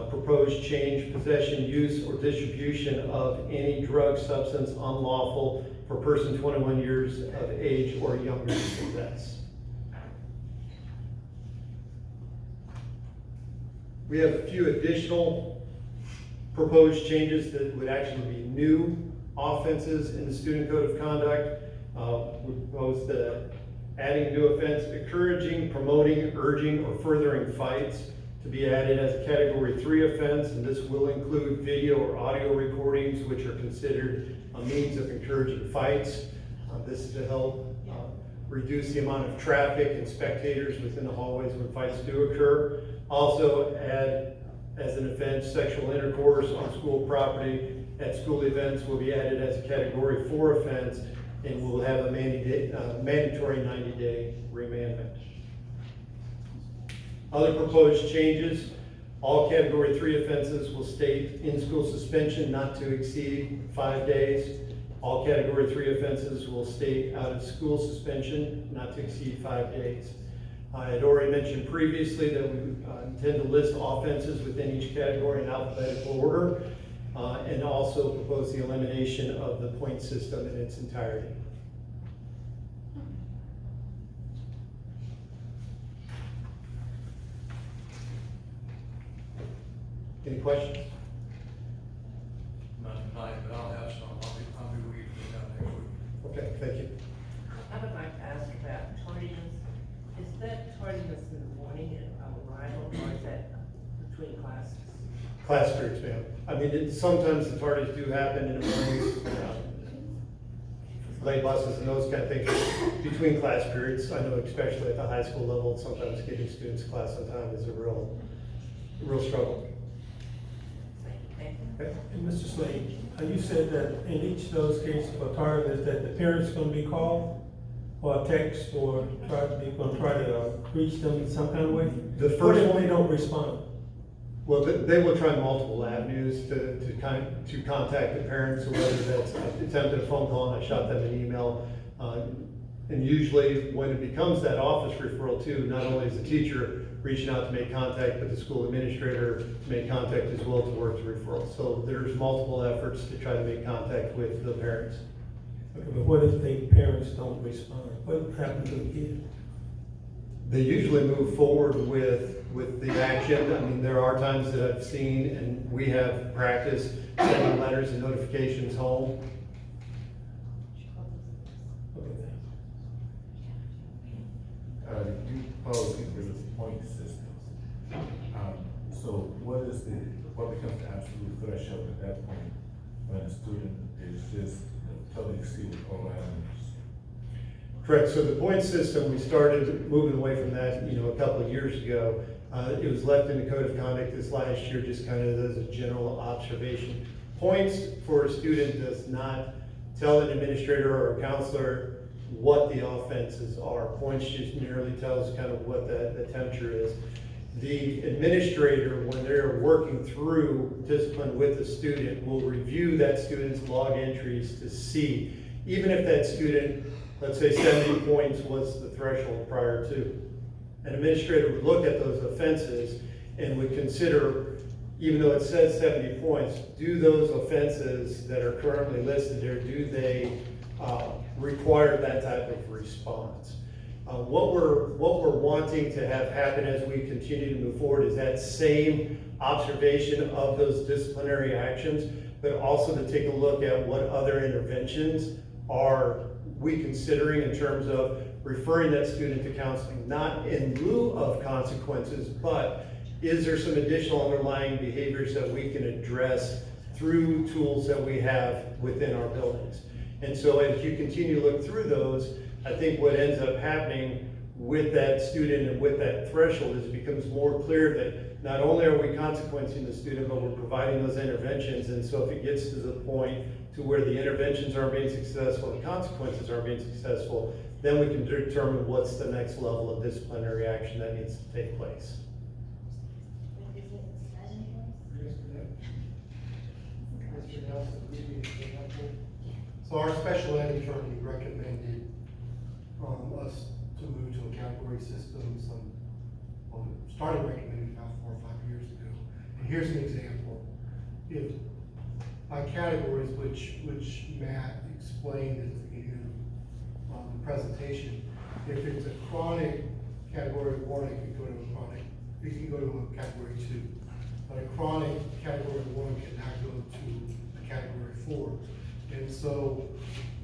Speaker 12: Proposed change, possession, use, or distribution of any drug substance unlawful for person 21 years of age or younger to possess. We have a few additional proposed changes that would actually be new offenses in the student code of conduct. We propose that adding a new offense, encouraging, promoting, urging, or furthering fights, to be added as a category 3 offense, and this will include video or audio recordings, which are considered a means of encouraging fights. This is to help reduce the amount of traffic and spectators within the hallways when fights do occur. Also add as an offense, sexual intercourse on school property at school events will be added as a category 4 offense, and will have a mandatory 90-day remandment. Other proposed changes, all category 3 offenses will state in-school suspension not to exceed 5 days. All category 3 offenses will state out of school suspension not to exceed 5 days. I had already mentioned previously that we intend to list offenses within each category in alphabetical order, and also propose the elimination of the point system in its entirety. Any questions?
Speaker 13: Not tonight, but I'll have some. I'll be with you down next week.
Speaker 12: Okay, thank you.
Speaker 14: I would like to ask about tardiness. Is that tardiness in the morning of arrival, or is that between classes?
Speaker 12: Class periods, ma'am. I mean, sometimes the tardies do happen in the mornings, late buses and those kind of things between class periods. I know especially at the high school level, sometimes getting students to class on time is a real struggle. Okay.
Speaker 1: And Mr. Slade, you said that in each of those cases for tardiness, that the parents going to be called?
Speaker 15: or a text, or you're gonna try to reach them in some kind of way?
Speaker 12: The
Speaker 15: What
Speaker 12: first
Speaker 15: if
Speaker 12: one,
Speaker 15: they don't respond?
Speaker 12: well, they will try multiple avenues to contact the parents, so whether that's attempted a phone call and I shot them an email. And usually when it becomes that office referral too, not only is the teacher reaching out to make contact, but the school administrator make contact as well to work the referral. So there's multiple efforts to try to make contact with the parents.
Speaker 15: Okay, but what if the parents don't respond? What happens to the kid?
Speaker 12: They usually move forward with the action. I mean, there are times that I've seen, and we have practiced sending letters and notifications home.
Speaker 15: Okay,
Speaker 16: You policy for the point system. So what becomes the absolute threshold at that point when a student is just totally exceeded all avenues?
Speaker 12: Correct, so the point system, we started moving away from that, a couple of years ago. It was left in the code of conduct this last year, just kind of as a general observation. Points for a student does not tell an administrator or a counselor what the offenses are. Points just merely tells kind of what the temperature is. The administrator, when they're working through discipline with the student, will review that student's log entries to see, even if that student, let's say 70 points was the threshold prior to. An administrator would look at those offenses and would consider, even though it says 70 points, do those offenses that are currently listed there, do they require that type of response? What we're wanting to have happen as we continue to move forward is that same observation of those disciplinary actions, but also to take a look at what other interventions are we considering in terms of referring that student to counseling, not in lieu of consequences, but is there some additional underlying behaviors that we can address through tools that we have within our buildings? And so as you continue to look through those, I think what ends up happening with that student and with that threshold is it becomes more clear that not only are we consequencing the student, but we're providing those interventions. And so if it gets to the point to where the interventions aren't being successful, the consequences aren't being successful, then we can determine what's the next level of disciplinary action that needs to take place.
Speaker 17: So our special ed attorney recommended us to move to a category system started recommending about 4 or 5 years ago. And here's an example. If by categories, which Matt explained at the beginning of the presentation, if it's a chronic category 1, it can go to a chronic, it can go to a category 2. But a chronic category 1 cannot go to a category 4. And so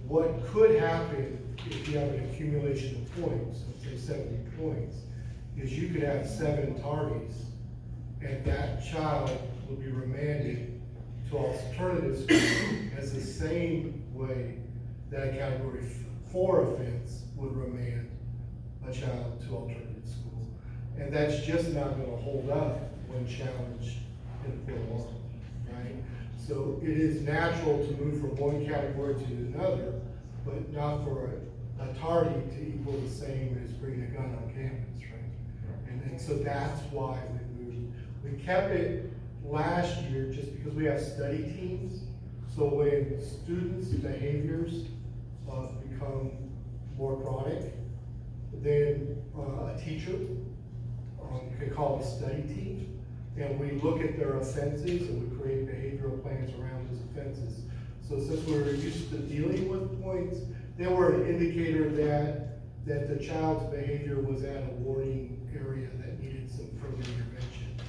Speaker 17: what could happen if you have an accumulation of points, let's say 70 points, is you could have 7 tardies, and that child would be remanded to alternative school as the same way that a category 4 offense would remand a child to alternative school. And that's just not going to hold up when challenged in a court of law, right? So it is natural to move from one category to another, but not for a tardy to equal the same as bringing a gun on campus, right? And so that's why we moved. We kept it last year just because we have study teams. So when students' behaviors become more chronic, then a teacher can call a study team, and we look at their offenses and we create behavioral plans around those offenses. So since we were used to dealing with points, they were an indicator that the child's behavior was at a warning area that needed some further intervention.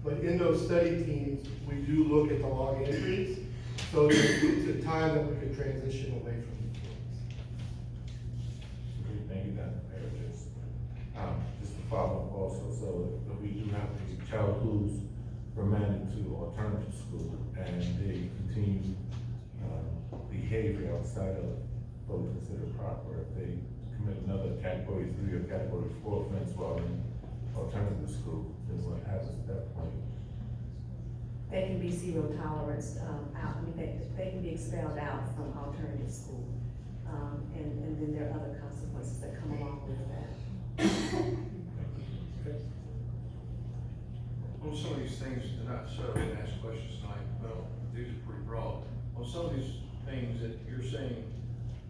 Speaker 17: But in those study teams, we do look at the log entries, so it's a time that we can transition away from the points.
Speaker 16: Great, thank you, Dr. Parrish. Just to follow up also, so if we do have a child who's remanded to alternative school and they continue behavior outside of what we consider proper, if they commit another category 3 or category 4 offense while in alternative school, then what happens at that point?
Speaker 11: They can be zero tolerance out. I mean, they can be expelled out from alternative school. and then there are other consequences that come along with that.
Speaker 13: On some of these things, and I said I didn't ask questions tonight, well, these are pretty broad. On some of these things that you're saying,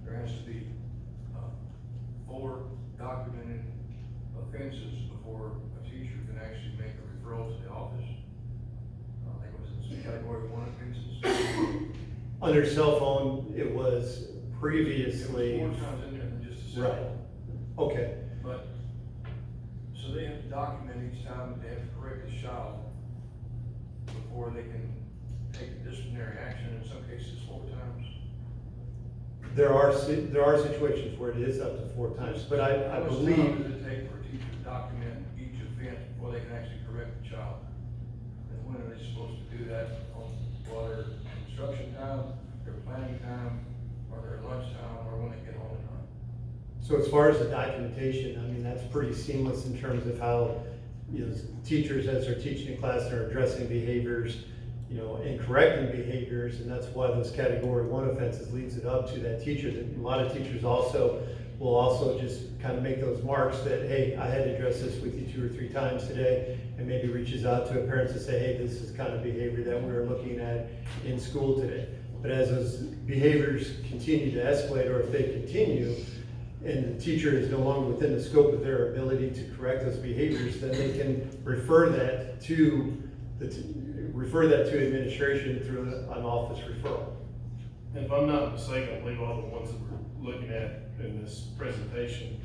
Speaker 13: there has to be 4 documented offenses before a teacher can actually make a referral to the office. I think it was in category 1 offenses.
Speaker 12: Under cell phone, it was previously.
Speaker 13: It was 4 times in there than just a cell
Speaker 12: Right.
Speaker 13: phone.
Speaker 12: Okay.
Speaker 13: But, so they have to document each time that they have to correct the child before they can take disciplinary action, in some cases 4 times.
Speaker 12: There are situations where it is up to 4 times, but I
Speaker 13: How much
Speaker 12: believe.
Speaker 13: time does it take for a teacher to document each offense before they can actually correct the child? And when are they supposed to do that? On their instruction time, their planning time, or their lunch time, or when they get home at night?
Speaker 12: So as far as the documentation, I mean, that's pretty seamless in terms of how, teachers as they're teaching in class are addressing behaviors, and correcting behaviors, and that's why those category 1 offenses leaves it up to that teacher. A lot of teachers will also just kind of make those marks that, hey, I had to address this with you 2 or 3 times today, and maybe reaches out to a parent to say, hey, this is kind of behavior that we're looking at in school today. But as those behaviors continue to escalate, or if they continue, and the teacher is no longer within the scope of their ability to correct those behaviors, then they can refer that to administration through an office referral.
Speaker 18: And if I'm not mistaken, I believe all the ones that we're looking at in this presentation,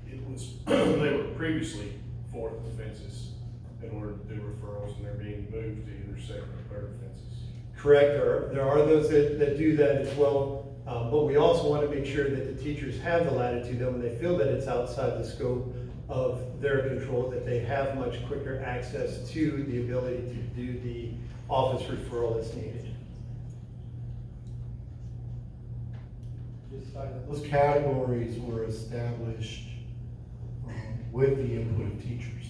Speaker 18: it was, they were previously 4th offenses in order to do referrals, and they're being moved to either 2nd or 3rd offenses.
Speaker 12: Correct, there are those that do that as well, but we also want to make sure that the teachers have the latitude that when they feel that it's outside the scope of their control, that they have much quicker access to the ability to do the office referral as needed.
Speaker 17: Those categories were established with the input of teachers.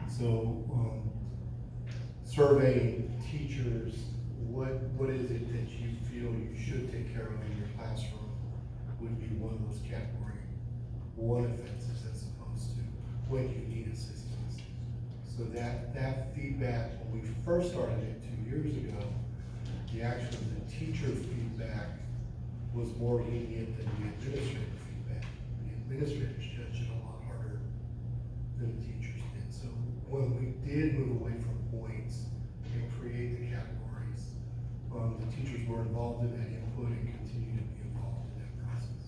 Speaker 17: So surveying teachers, what is it that you feel you should take care of in your classroom would be one of those category 1 offenses as opposed to when you need assistance. So that feedback, when we first started it 2 years ago, the teacher feedback was more lenient than the administrative feedback. The administrators judged it a lot harder than the teachers did. So when we did move away from points and create the categories, the teachers were involved in that input and continue to be involved in that process.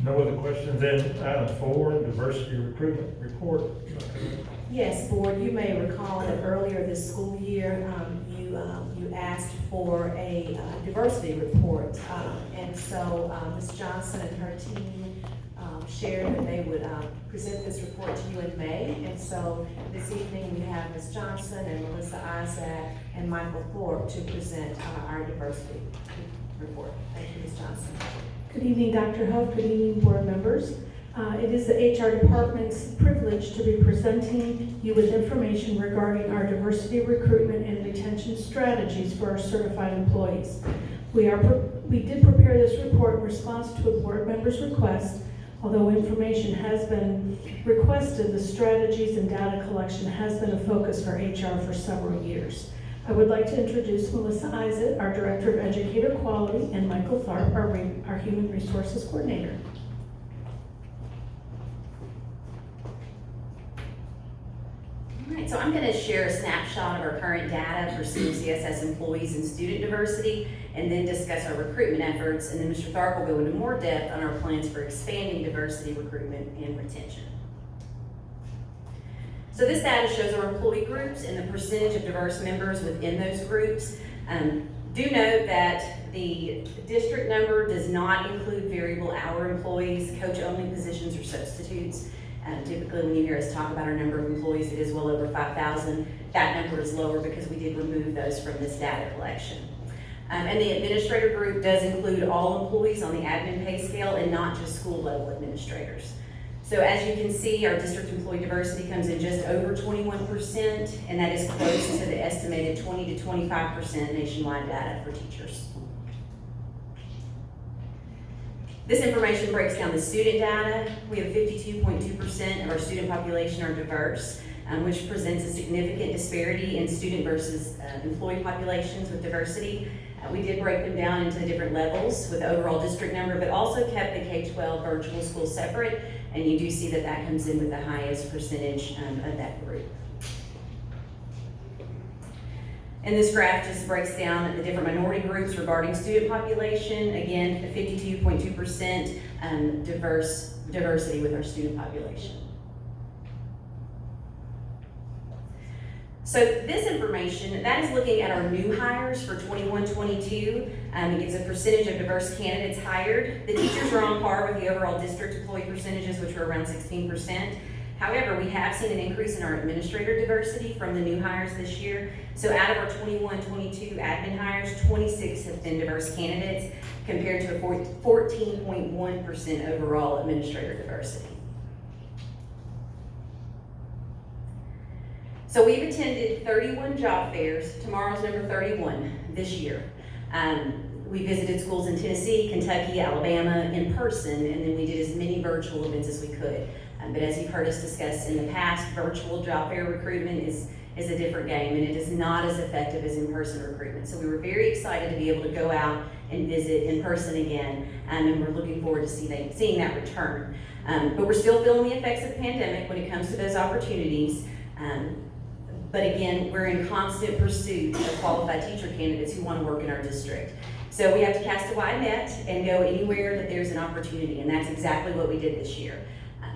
Speaker 1: No other questions. Then item 4, diversity recruitment report.
Speaker 11: Yes, board, you may recall that earlier this school year, you asked for a diversity report. And so Ms. Johnson and her team shared that they would present this report to you in May. And so this evening we have Ms. Johnson and Melissa Isaac and Michael Thorpe to present our diversity report. Thank you, Ms. Johnson.
Speaker 19: Good evening, Dr. Huff. Good evening, board members. It is the HR department's privilege to be presenting you with information regarding our diversity recruitment and retention strategies for our certified employees. We did prepare this report in response to a board member's request. Although information has been requested, the strategies and data collection has been a focus for HR for several years. I would like to introduce Melissa Isaac, our Director of Educator Quality, and Michael Tharp, our Human Resources Coordinator.
Speaker 20: All right, so I'm going to share a snapshot of our current data for CMCSS employees and student diversity, and then discuss our recruitment efforts, and then Mr. Tharp will go into more depth on our plans for expanding diversity recruitment and retention. So this data shows our employee groups and the percentage of diverse members within those groups. Do note that the district number does not include variable hour employees, coach-only positions, or substitutes. Typically when you hear us talk about our number of employees, it is well over 5,000. That number is lower because we did remove those from this data collection. And the administrator group does include all employees on the admin pay scale and not just school level administrators. So So as you can see, our district employee diversity comes in just over 21%, and that is close to the estimated 20 to 25% nationwide data for teachers. This information breaks down the student data. We have 52.2% of our student population are diverse, which presents a significant disparity in student versus employee populations with diversity. We did break them down into different levels with the overall district number, but also kept the K-12 virtual school separate, and you do see that that comes in with the highest percentage of that group. And this graph just breaks down the different minority groups regarding student population. Again, the 52.2% diversity with our student population. So this information, that is looking at our new hires for 21-22. It gives a percentage of diverse candidates hired. The teachers are on par with the overall district employee percentages, which were around 16%. However, we have seen an increase in our administrator diversity from the new hires this year. So out of our 21-22 admin hires, 26 have been diverse candidates compared to a 14.1% overall administrator diversity. So we've attended 31 job fairs. Tomorrow's number 31 this year. We visited schools in Tennessee, Kentucky, Alabama in person, and then we did as many virtual events as we could. But as you've heard us discuss in the past, virtual job fair recruitment is a different game, and it is not as effective as in-person recruitment. So we were very excited to be able to go out and visit in person again, and we're looking forward to seeing that return. But we're still feeling the effects of the pandemic when it comes to those opportunities. But again, we're in constant pursuit of qualified teacher candidates who want to work in our district. So we have to cast a wide net and go anywhere that there's an opportunity, and that's exactly what we did this year.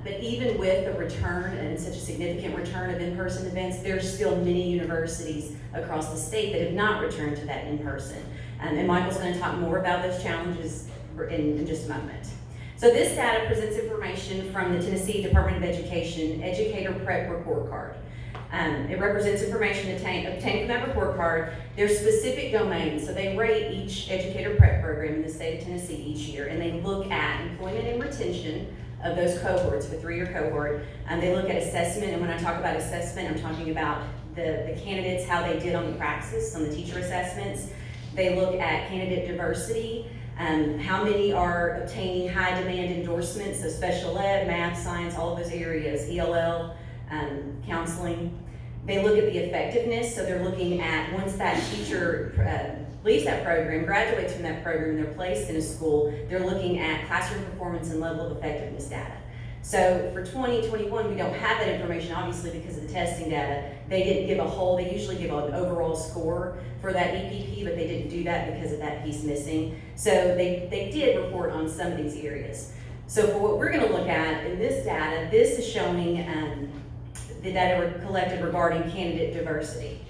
Speaker 20: But even with the return and such a significant return of in-person events, there's still many universities across the state that have not returned to that in-person. And Michael's going to talk more about those challenges in just a moment. So this data presents information from the Tennessee Department of Education Educator Prep Report Card. It represents information obtained from that report card, their specific domains. So they rate each educator prep program in the state of Tennessee each year, and they look at employment and retention of those cohorts, the 3-year cohort. They look at assessment, and when I talk about assessment, I'm talking about the candidates, how they did on the praxis, on the teacher assessments. They look at candidate diversity, how many are obtaining high demand endorsements, so special ed, math, science, all of those areas, ELL, counseling. They look at the effectiveness, so they're looking at once that teacher leaves that program, graduates from that program, and they're placed in a school, they're looking at classroom performance and level of effectiveness data. So for 2021, we don't have that information, obviously, because of the testing data. They didn't give a whole, they usually give an overall score for that EPP, but they didn't do that because of that piece missing. So they did report on some of these areas. So for what we're gonna look at in this data, this is showing the data were collected regarding candidate diversity.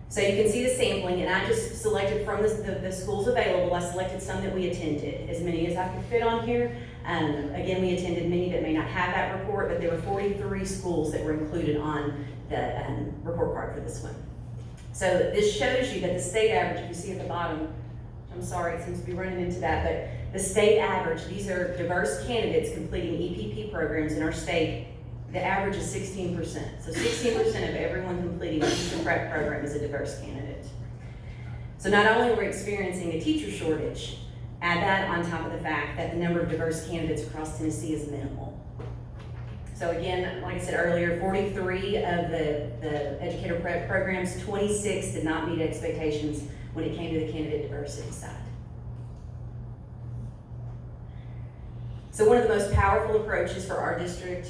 Speaker 20: So you can see the sampling, and I just selected from the schools available. I selected some that we attended, as many as I could fit on here. Again, we attended many that may not have that report, but there were 43 schools that were included on the report card for this one. So this shows you that the state average, if you see at the bottom, I'm sorry, it seems to be running into that, but the state average, these are diverse candidates completing EPP programs in our state. The average is 16%. So 16% of everyone completing a teacher prep program is a diverse candidate. So not only are we experiencing a teacher shortage, add that on top of the fact that the number of diverse candidates across Tennessee is minimal. So again, like I said earlier, 43 of the educator prep programs, 26 did not meet expectations when it came to the candidate diversity side. So one of the most powerful approaches for our district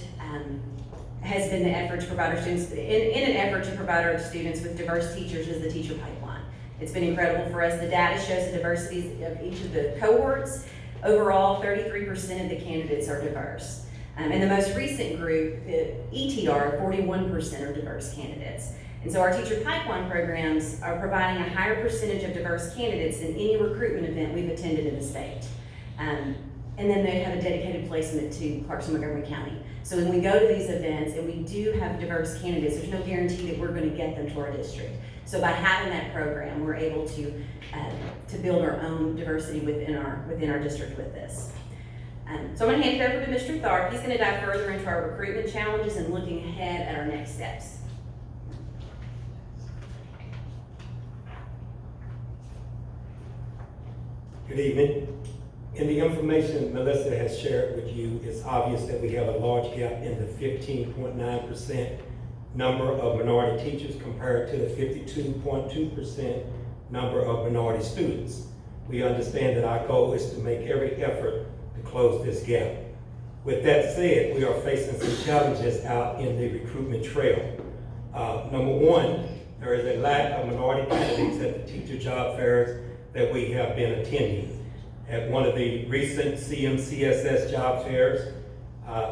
Speaker 20: has been the effort to provide our students, in an effort to provide our students with diverse teachers, is the teacher pipeline. It's been incredible for us. The data shows the diversity of each of the cohorts. Overall, 33% of the candidates are diverse. And the most recent group, ETR, 41% are diverse candidates. And so our teacher pipeline programs are providing a higher percentage of diverse candidates than any recruitment event we've attended in the state. And then they have a dedicated placement to Clarkson Montgomery County. So when we go to these events and we do have diverse candidates, there's no guarantee that we're going to get them to our district. So by having that program, we're able to build our own diversity within our district with this. So I'm gonna hand it over to Mr. Tharp. He's gonna dive further into our recruitment challenges and looking ahead at our next steps.
Speaker 21: Good evening. In the information Melissa has shared with you, it's obvious that we have a large gap in the 15.9% number of minority teachers compared to the 52.2% number of minority students. We understand that our goal is to make every effort to close this gap. With that said, we are facing some challenges out in the recruitment trail. Number one, there is a lack of minority candidates at the teacher job fairs that we have been attending. At one of the recent CMCSS job fairs,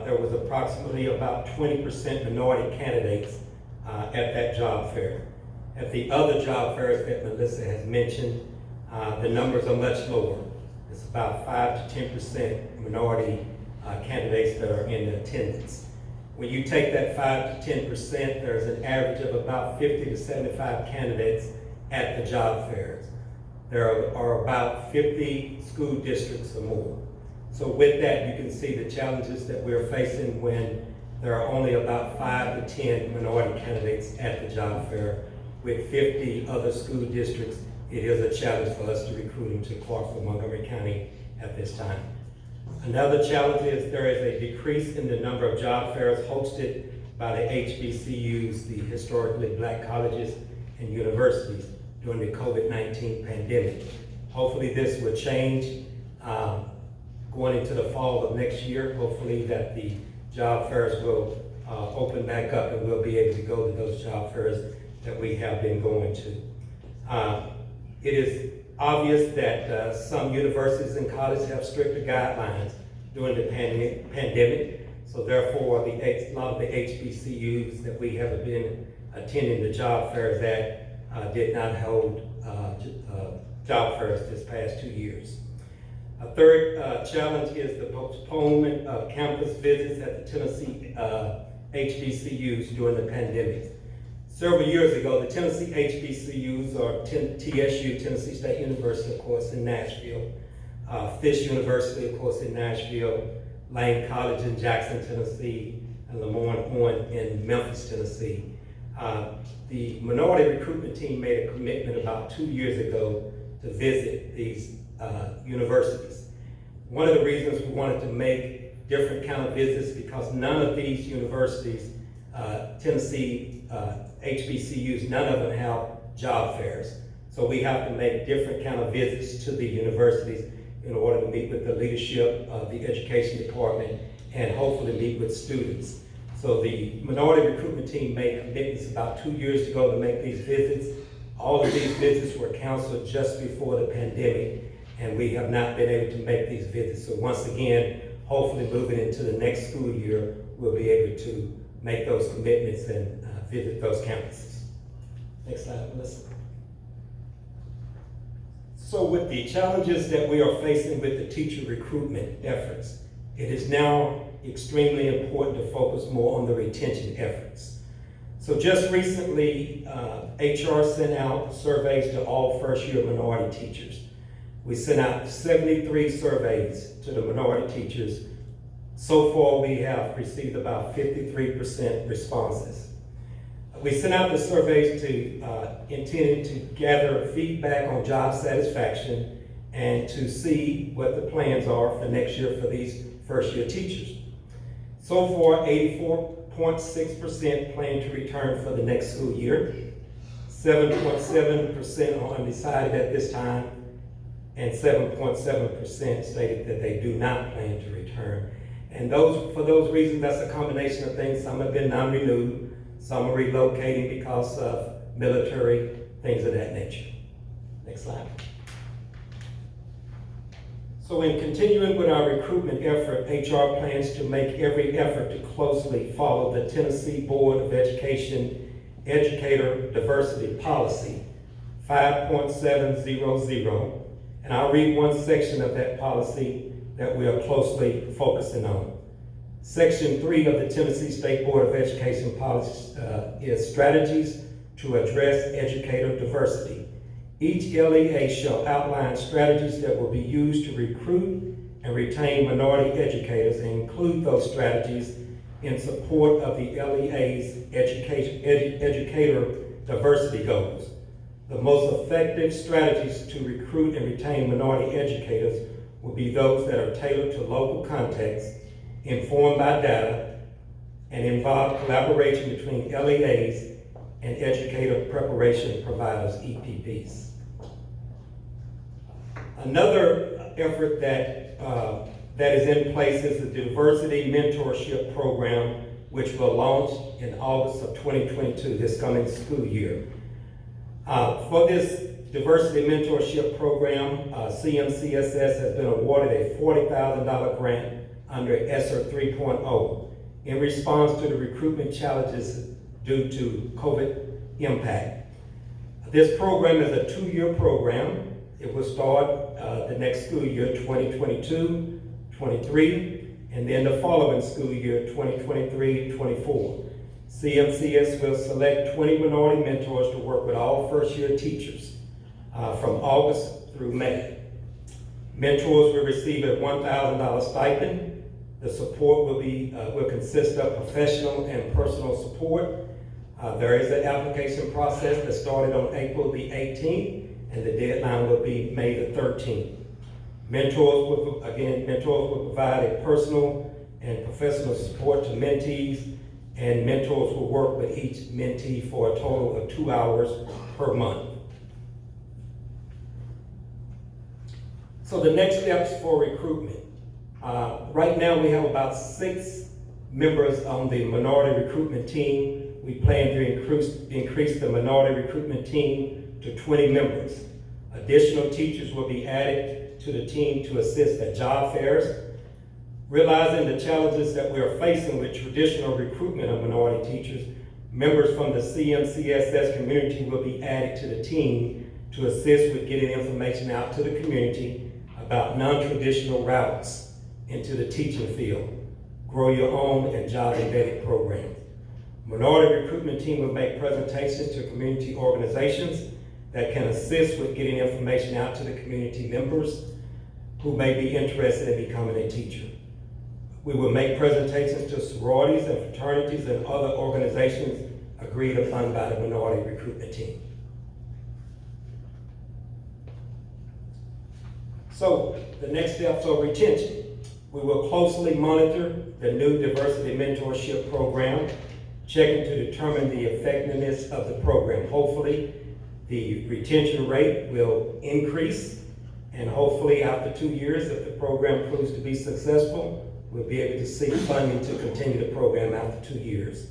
Speaker 21: there was approximately about 20% minority candidates at that job fair. At the other job fairs that Melissa has mentioned, the numbers are much lower. It's about 5 to 10% minority candidates that are in attendance. When you take that 5 to 10%, there's an average of about 50 to 75 candidates at the job fairs. There are about 50 school districts or more. So with that, you can see the challenges that we're facing when there are only about 5 to 10 minority candidates at the job fair. With 50 other school districts, it is a challenge for us to recruit them to Clarksville, Montgomery County at this time. Another challenge is there is a decrease in the number of job fairs hosted by the HBCUs, the historically black colleges and universities, during the COVID-19 pandemic. Hopefully this will change going into the fall of next year. Hopefully that the job fairs will open back up and we'll be able to go to those job fairs that we have been going to. It is obvious that some universities and colleges have stricter guidelines during the pandemic. So therefore, a lot of the HBCUs that we have been attending the job fairs at did not hold job fairs this past 2 years. A third challenge is the postponement of campus visits at the Tennessee HBCUs during the pandemic. Several years ago, the Tennessee HBCUs, or TSU, Tennessee State University, of course, in Nashville, Fish University, of course, in Nashville, Lane College in Jackson, Tennessee, and Lemoyne in Memphis, Tennessee. The minority recruitment team made a commitment about 2 years ago to visit these universities. One of the reasons we wanted to make different kind of visits because none of these universities, Tennessee HBCUs, none of them have job fairs. So we have to make different kind of visits to the universities in order to meet with the leadership of the education department and hopefully meet with students. So the minority recruitment team made commitments about 2 years ago to make these visits. All of these visits were canceled just before the pandemic, and we have not been able to make these visits. So once again, hopefully moving into the next school year, we'll be able to make those commitments and visit those campuses. Next slide, Melissa. So with the challenges that we are facing with the teacher recruitment efforts, it is now extremely important to focus more on the retention efforts. So just recently, HR sent out surveys to all first-year minority teachers. We sent out 73 surveys to the minority teachers. So far, we have received about 53% responses. We sent out the surveys intended to gather feedback on job satisfaction and to see what the plans are for next year for these first-year teachers. So far, 84.6% plan to return for the next school year. 7.7% are undecided at this time, and 7.7% stated that they do not plan to return. And for those reasons, that's a combination of things. Some have been non-renewed, some are relocating because of military, things of that nature. Next slide. So in continuing with our recruitment effort, HR plans to make every effort to closely follow the Tennessee Board of Education Educator Diversity Policy 5.700. And I'll read one section of that policy that we are closely focusing on. Section 3 of the Tennessee State Board of Education policy is strategies to address educator diversity. Each LEA shall outline strategies that will be used to recruit and retain minority educators and include those strategies in support of the LEA's educator diversity goals. The most effective strategies to recruit and retain minority educators will be those that are tailored to local context, informed by data, and involve collaboration between LEAs and educator preparation providers, EPPs. Another effort that is in place is the Diversity Mentorship Program, which will launch in August of 2022, this coming school year. For this Diversity Mentorship Program, CMCSS has been awarded a $40,000 grant under ESSER 3.0 in response to the recruitment challenges due to COVID impact. This program is a 2-year program. It will start the next school year, 2022-23, and then the following school year, 2023-24. CMCS will select 20 minority mentors to work with all first-year teachers from August through May. Mentors will receive a $1,000 stipend. The support will consist of professional and personal support. There is an application process that started on April the 18th, and the deadline will be May the 13th. Mentors will provide a personal and professional support to mentees, and mentors will work with each mentee for a total of 2 hours per month. So the next steps for recruitment. Right now we have about 6 members on the minority recruitment team. We plan to increase the minority recruitment team to 20 members. Additional teachers will be added to the team to assist at job fairs. Realizing the challenges that we are facing with traditional recruitment of minority teachers, members from the CMCSS community will be added to the team to assist with getting information out to the community about non-traditional routes into the teaching field, grow your own and job embedded programs. Minority recruitment team will make presentations to community organizations that can assist with getting information out to the community members who may be interested in becoming a teacher. We will make presentations to sororities and fraternities and other organizations agreed upon by the minority recruitment team. So the next steps are retention. We will closely monitor the new diversity mentorship program, checking to determine the effectiveness of the program. Hopefully, the retention rate will increase, and hopefully after 2 years, if the program proves to be successful, we'll be able to seek funding to continue the program after 2 years.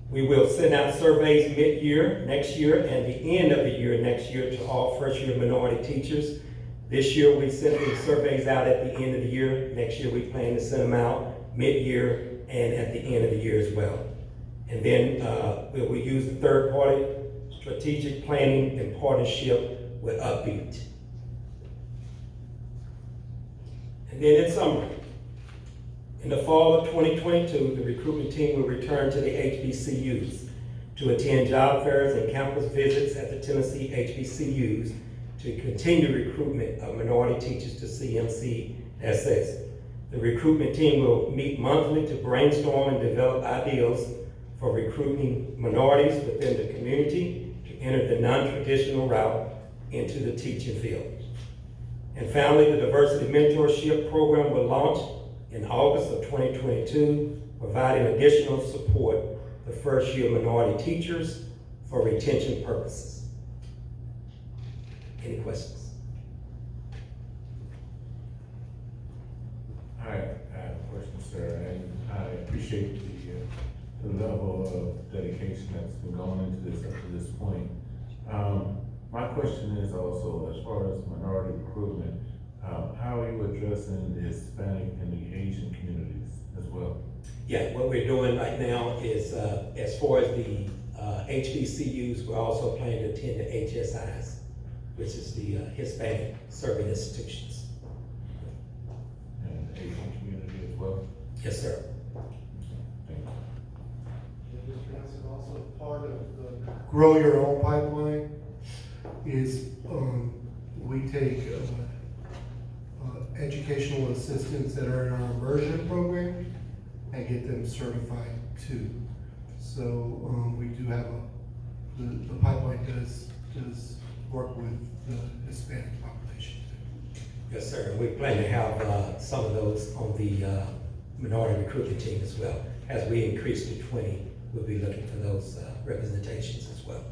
Speaker 21: We will send out surveys mid-year next year and the end of the year next year to all first-year minority teachers. This year, we sent these surveys out at the end of the year. Next year, we plan to send them out mid-year and at the end of the year as well. And then we will use the third-party strategic planning and partnership with Upbeat. And then in summary, in the fall of 2022, the recruitment team will return to the HBCUs to attend job fairs and campus visits at the Tennessee HBCUs to continue recruitment of minority teachers to CMCSS. The recruitment team will meet monthly to brainstorm and develop ideas for recruiting minorities within the community to enter the non-traditional route into the teaching field. And finally, the Diversity Mentorship Program will launch in August of 2022, providing additional support for first-year minority teachers for retention purposes. Any questions?
Speaker 16: I have a question, sir, and I appreciate the level of dedication that's been going into this up to this point. My question is also, as far as minority recruitment, how are you addressing the Hispanic and the Asian communities as well?
Speaker 21: Yeah, what we're doing right now is, as far as the HBCUs, we're also planning to attend the HSIs, which is the Hispanic serving institutions.
Speaker 16: And the Asian community as well?
Speaker 21: Yes, sir.
Speaker 16: Thank you.
Speaker 17: Mr. Johnson, also part of the Grow Your Own pipeline is we take educational assistants that are in our immersion program and get them certified too. So we do have the pipeline does work with the Hispanic population too.
Speaker 21: Yes, sir. And we plan to have some of those on the minority recruitment team as well. As we increase to 20, we'll be looking for those representations as well.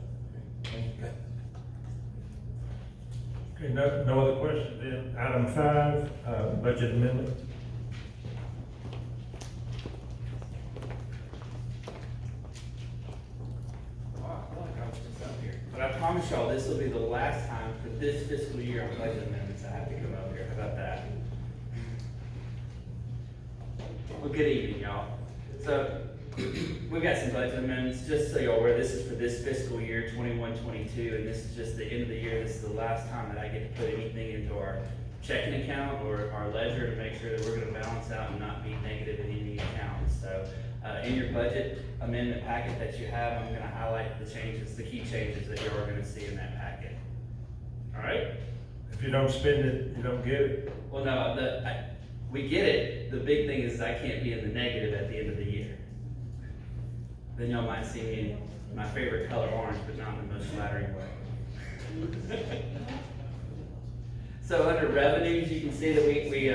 Speaker 21: Okay.
Speaker 1: Okay, no other questions then. Item 5, budget amendment.
Speaker 3: Wow, I feel like I was just up here. But I promise y'all, this will be the last time for this fiscal year on budget amendments I have to come up here. How about that? Well, good evening, y'all. So, we've got some budget amendments, just so you're aware, this is for this fiscal year, 21-22, and this is just the end of the year. This is the last time that I get to put anything into our checking account or our ledger to make sure that we're gonna balance out and not be negative in any accounts. So, in your budget amendment packet that you have, I'm gonna highlight the changes, the key changes that you are gonna see in that packet. All right?
Speaker 1: If you don't spend it, you don't get it.
Speaker 3: Well, no, we get it. The big thing is I can't be in the negative at the end of the year. Then y'all might see me in my favorite color, orange, but not in the most flattering way. So under revenues, you can see that we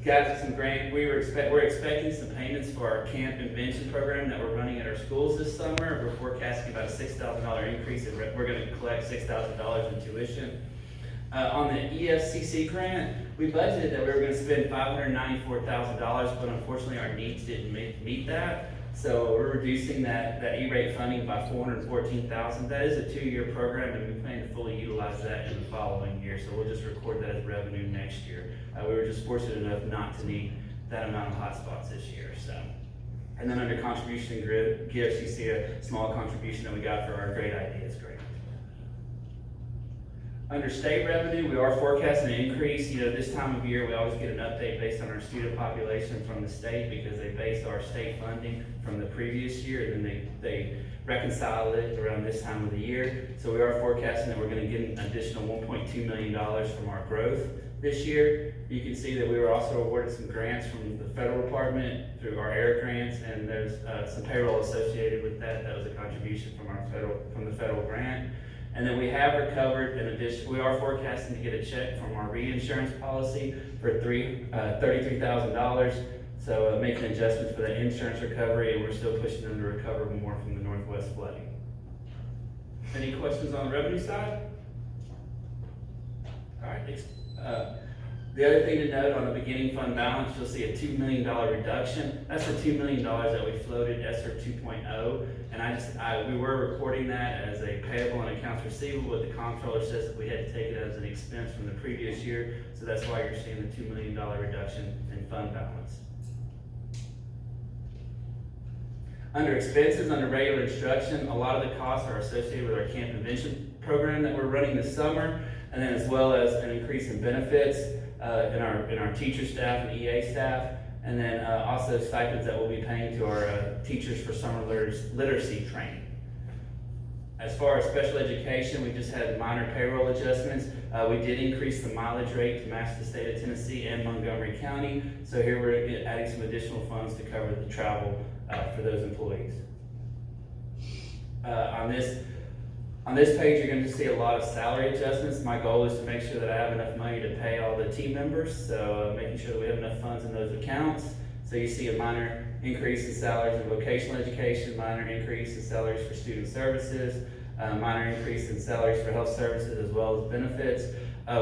Speaker 3: got some grant. We're expecting some payments for our camp invention program that we're running at our schools this summer. We're forecasting about a $6,000 increase. We're going to collect $6,000 in tuition. On the EFCC grant, we budgeted that we were going to spend $594,000, but unfortunately our needs didn't meet that. So we're reducing that E-rate funding by $414,000. That is a 2-year program, and we plan to fully utilize that in the following year. So we'll just record that as revenue next year. We were just fortunate enough not to need that amount of hotspots this year. So, and then under contribution and gifts, you see a small contribution that we got for our Great Ideas grant. Under state revenue, we are forecasting an increase. You know, this time of year, we always get an update based on our student population from the state because they base our state funding from the previous year, and then they reconcile it around this time of the year. So we are forecasting that we're going to get an additional $1.2 million from our growth this year. You can see that we were also awarded some grants from the federal department through our air grants, and there's some payroll associated with that. That was a contribution from the federal grant. And then we have recovered an addition. We are forecasting to get a check from our reinsurance policy for $33,000. So making adjustments for the insurance recovery, and we're still pushing them to recover more from the Northwest flooding. Any questions on the revenue side? All right. The other thing to note on the beginning fund balance, you'll see a $2 million reduction. That's the $2 million that we floated ESSER 2.0, and we were recording that as a payable and accounts receivable, but the comptroller says that we had to take it as an expense from the previous year, so that's why you're seeing the $2 million reduction in fund balance. Under expenses, under regular instruction, a lot of the costs are associated with our camp invention program that we're running this summer, and then as well as an increase in benefits in our teacher staff and EA staff, and then also stipends that we'll be paying to our teachers for summer literacy training. As far as special education, we just had minor payroll adjustments. We did increase the mileage rate to match the state of Tennessee and Montgomery County, so here we're adding some additional funds to cover the travel for those employees. On this page, you're going to see a lot of salary adjustments. My goal is to make sure that I have enough money to pay all the team members, so making sure that we have enough funds in those accounts. So you see a minor increase in salaries in vocational education, minor increase in salaries for student services, minor increase in salaries for health services as well as benefits.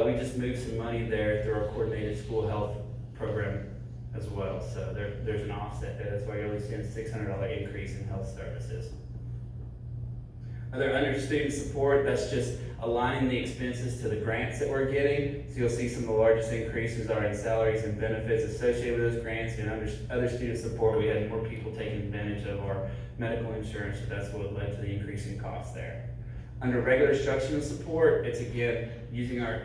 Speaker 3: We just moved some money there through our coordinated school health program as well. So there's an offset there. That's why you're only seeing a $600 increase in health services. Under student support, that's just aligning the expenses to the grants that we're getting. So you'll see some of the largest increases are in salaries and benefits associated with those grants. And under other student support, we had more people taking advantage of our medical insurance, so that's what led to the increase in costs there. Under regular instructional support, it's again,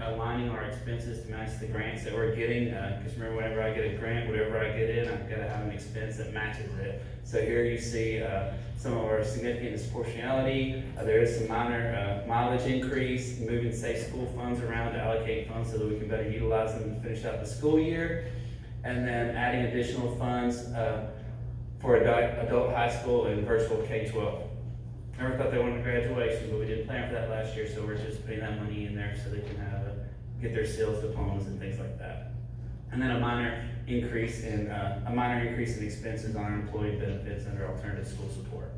Speaker 3: aligning our expenses to match the grants that we're getting, because remember, whenever I get a grant, whatever I get in, I've gotta have an expense that matches it. So here you see, some of our significant disproportionality. There is some minor, mileage increase, moving safe school funds around to allocate funds so that we can better utilize them to finish out the school year. And then adding additional funds, for adult high school and virtual K-12. Never thought they wanted graduation, but we didn't plan for that last year, so we're just putting that money in there so they can get their sales diplomas and things like that. And then a minor increase in expenses on our employee benefits under alternative school support.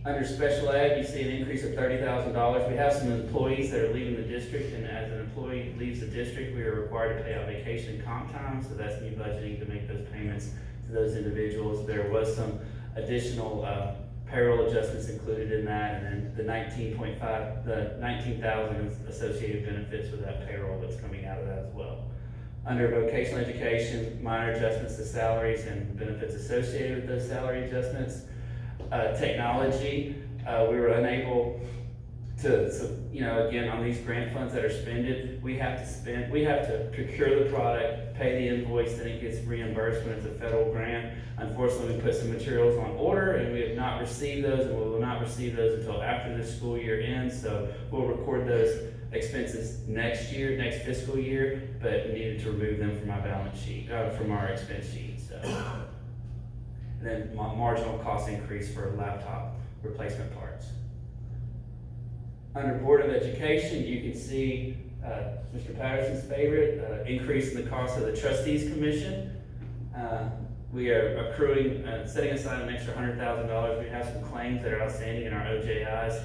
Speaker 3: Under special ed, you see an increase of $30,000. We have some employees that are leaving the district, and as an employee leaves the district, we are required to pay out vacation and comp time, so that's me budgeting to make those payments to those individuals. There was some additional payroll adjustments included in that, and then the 19,000 associated benefits with that payroll that's coming out of that as well. Under vocational education, minor adjustments to salaries and benefits associated with those salary adjustments. Technology, we were unable to, again, on these grant funds that are spended, we have to procure the product, pay the invoice, then it gets reimbursed when it's a federal grant. Unfortunately, we put some materials on order and we have not received those, and we will not receive those until after this school year ends, so we'll record those expenses next fiscal year, but we needed to remove them from our balance sheet, from our expense sheet, so. And then marginal cost increase for laptop replacement parts. Under Board of Education, you can see Mr. Patterson's favorite, increase in the cost of the Trustees Commission. We are accruing, setting aside an extra $100,000. We have some claims that are outstanding in our OJIs,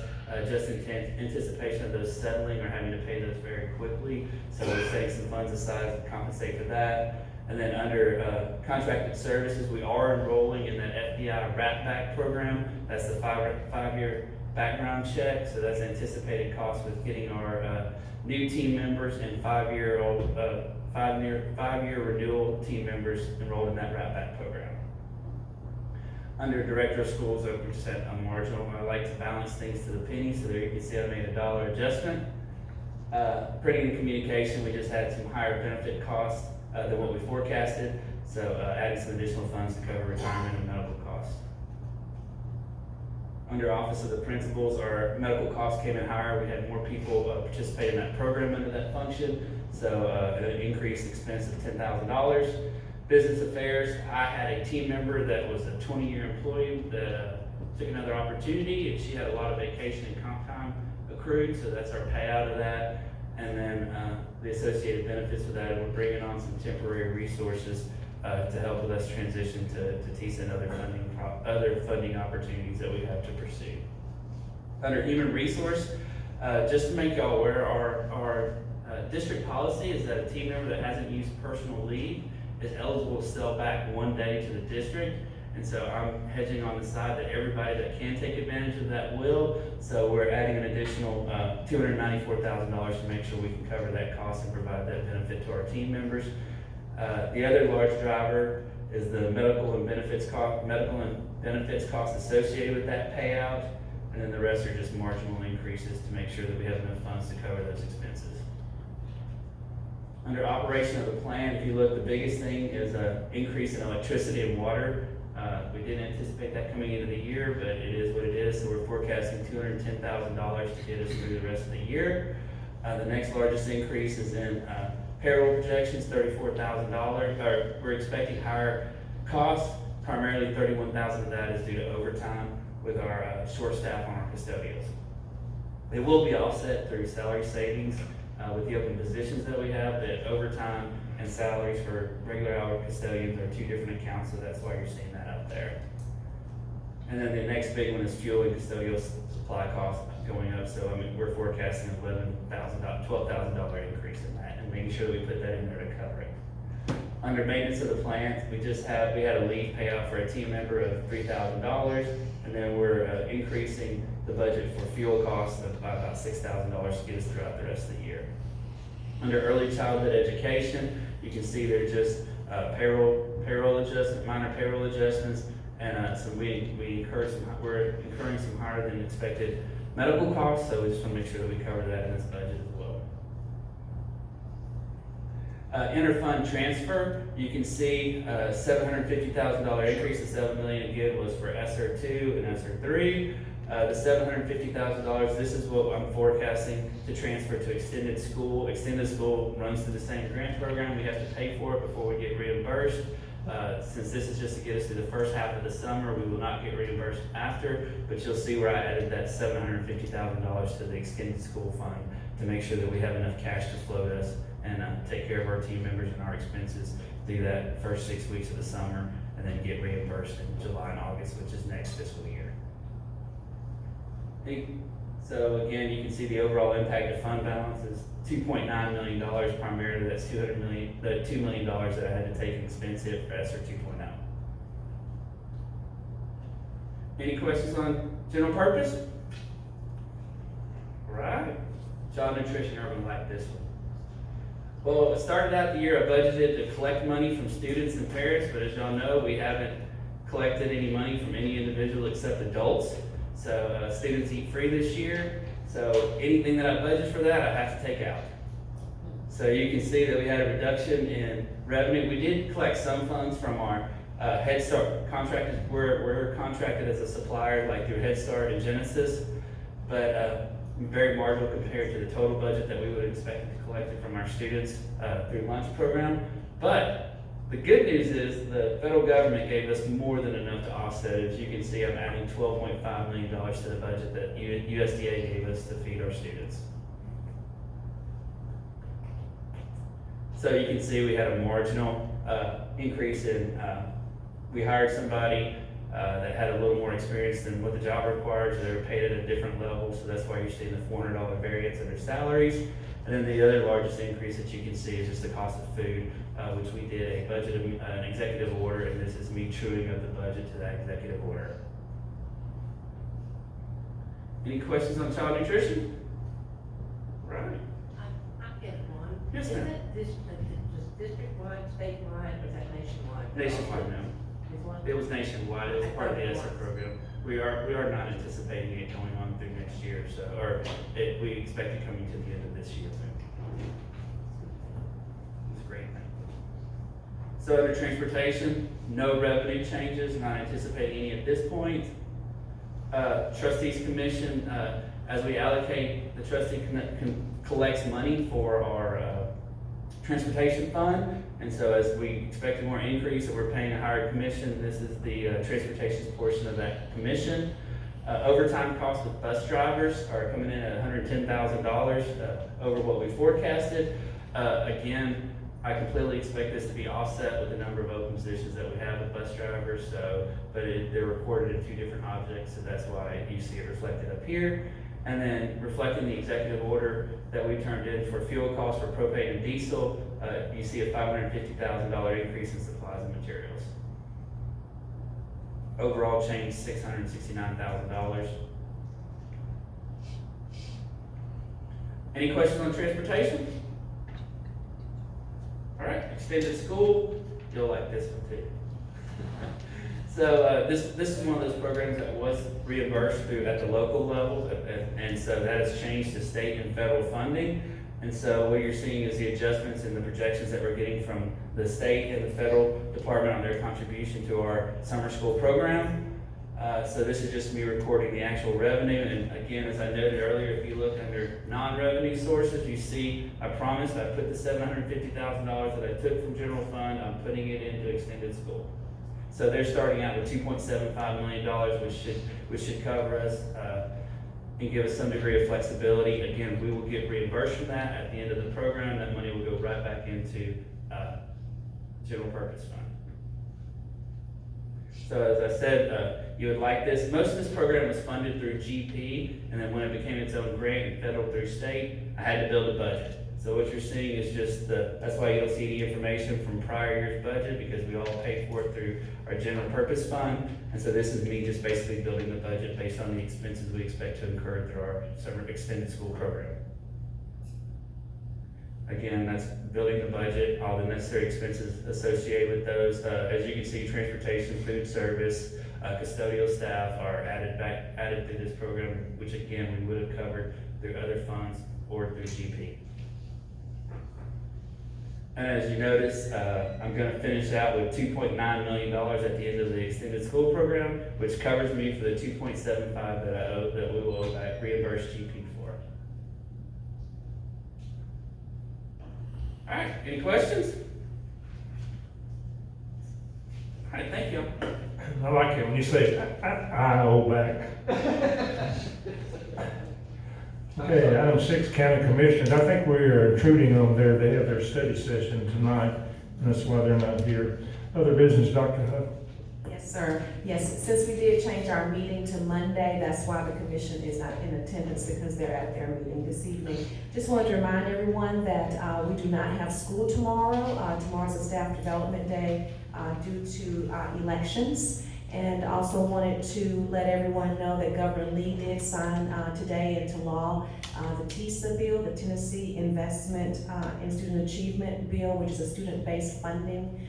Speaker 3: just in anticipation of those settling or having to pay those very quickly. So we're setting some funds aside to compensate for that. And then under contracted services, we are enrolling in that FBI RATBAC program. That's the five-year background check. So that's anticipated cost with getting our new team members and five-year renewal team members enrolled in that RATBAC program. Under Director of Schools, we just had a marginal. I like to balance things to the penny, so there you can see I made a dollar adjustment. Printing and communication, we just had some higher benefit costs than what we forecasted, so adding some additional funds to cover retirement and medical costs. Under Office of the Principals, our medical costs came in higher. We had more people participate in that program under that function, so an increased expense of $10,000. Business Affairs, I had a team member that was a 20-year employee that took another opportunity, and she had a lot of vacation and comp time accrued, so that's our payout of that. And then the associated benefits with that, and we're bringing on some temporary resources to help with us transition to TISA and other funding opportunities that we have to pursue. Under Human Resource, just to make y'all aware, our district policy is that a team member that hasn't used personal leave is eligible to sell back 1 day to the district. And so I'm hedging on the side that everybody that can take advantage of that will. So we're adding an additional $294,000 to make sure we can cover that cost and provide that benefit to our team members. The other large driver is the medical and benefits costs associated with that payout. And then the rest are just marginal increases to make sure that we have enough funds to cover those expenses. Under operation of the plan, if you look, the biggest thing is an increase in electricity and water. We didn't anticipate that coming into the year, but it is what it is. So we're forecasting $210,000 to get us through the rest of the year. The next largest increase is in payroll projections, $34,000. We're expecting higher costs. Primarily $31,000 of that is due to overtime with our short staff on our custodials. They will be offset through salary savings with the open positions that we have, but overtime and salaries for regular hour custodians are two different accounts, so that's why you're seeing that out there. And then the next big one is fuel and custodial supply costs going up, so we're forecasting $12,000 increase in that, and making sure that we put that in there to cover it. Under maintenance of the plant, we had a leave payout for a team member of $3,000, and then we're increasing the budget for fuel costs of about $6,000 to get us throughout the rest of the year. Under early childhood education, you can see they're just minor payroll adjustments, And so we're incurring some higher than expected medical costs, so we just want to make sure that we cover that in this budget as well. Interfund transfer, you can see $750,000 increase. The $7 million again was for ESSER 2 and ESSER 3. The $750,000, this is what I'm forecasting to transfer to extended school. Extended school runs through the same grant program. We have to pay for it before we get reimbursed. Since this is just to get us through the first half of the summer, we will not get reimbursed after, but you'll see where I added that $750,000 to the extended school fund to make sure that we have enough cash to float us and take care of our team members and our expenses through that first 6 weeks of the summer, and then get reimbursed in July and August, which is next fiscal year. So again, you can see the overall impact of fund balance is $2.9 million primarily. That's the $2 million that I had to take an expense hit for ESSER 2.0. Any questions on general purpose? All right. Child nutrition, you're gonna like this one. Well, it started out the year, I budgeted to collect money from students and parents, but as y'all know, we haven't collected any money from any individual except adults. So students eat free this year. So anything that I budget for that, I have to take out. So you can see that we had a reduction in revenue. We did collect some funds from our Head Start contracted. We're contracted as a supplier, like through Head Start and Genesis, but very marginal compared to the total budget that we would expect to collect from our students through lunch program. But the good news is the federal government gave us more than enough to offset it. As you can see, I'm adding $12.5 million to the budget that USDA gave us to feed our students. So you can see we had a marginal increase in, we hired somebody that had a little more experience than what the job required, so they were paid at a different level, so that's why you're seeing the $400 variance in their salaries. And then the other largest increase that you can see is just the cost of food, which we did an executive order, and this is me truing up the budget to that executive order. Any questions on child nutrition? Right.
Speaker 14: I get one.
Speaker 3: Yes,
Speaker 14: Is
Speaker 3: ma'am.
Speaker 14: that district-wide, statewide, or is that nationwide?
Speaker 3: Nationwide, ma'am. It was nationwide. It was part of the ESSER program. We are not anticipating it going on through next year, so we expect it coming to the end of this year. It's great. So under transportation, no revenue changes. Not anticipating any at this point. Trustees Commission, as we allocate, the trustee collects money for our transportation fund, and so as we expect more increase and we're paying a higher commission, this is the transportation portion of that commission. Overtime costs with bus drivers are coming in at $110,000 over what we forecasted. Again, I completely expect this to be offset with the number of open positions that we have with bus drivers, but they're reported in two different objects, so that's why you see it reflected up here. And then reflecting the executive order that we turned in for fuel costs for propane and diesel, you see a $550,000 increase in supplies and materials. Overall change, $669,000. Any questions on transportation? All right, extended school, you'll like this one too. So this is one of those programs that was reimbursed through at the local level, and so that has changed to state and federal funding. And so what you're seeing is the adjustments and the projections that we're getting from the state and the federal department on their contribution to our summer school program. So this is just me recording the actual revenue. And again, as I noted earlier, if you look under non-revenue sources, you see I promised I put the $750,000 that I took from general fund, I'm putting it into extended school. So they're starting out with $2.75 million, which should cover us and give us some degree of flexibility. Again, we will get reimbursed from that at the end of the program. That money will go right back into general purpose fund. So as I said, you would like this. Most of this program was funded through GP, and then when it became its own grant and federal through state, I had to build a budget. So what you're seeing is just that's why you don't see any information from prior year's budget, because we all paid for it through our general purpose fund. And so this is me just basically building the budget based on the expenses we expect to incur through our summer extended school program. Again, that's building the budget, all the necessary expenses associated with those. As you can see, transportation, food service, custodial staff are added to this program, which again, we would have covered through other funds or through GP. And as you notice, I'm gonna finish out with $2.9 million at the end of the extended school program, which covers me for the 2.75 that I owe, that we will owe back, reimburse GP for. All right, any questions? All right, thank you.
Speaker 1: I like it when you say, I owe back. Okay, item 6, county commissioners. I think we are intruding on there. They have their study session tonight, and that's why they're not here. Other business, Dr. Huff?
Speaker 11: Yes, sir. Yes, since we did change our meeting to Monday, that's why the commission is not in attendance, because they're at their meeting this evening. Just wanted to remind everyone that we do not have school tomorrow. Tomorrow's a staff development day due to elections. And also wanted to let everyone know that Governor Lee did sign today into law the TISA bill, the Tennessee Investment in Student Achievement Bill, which is a student-based funding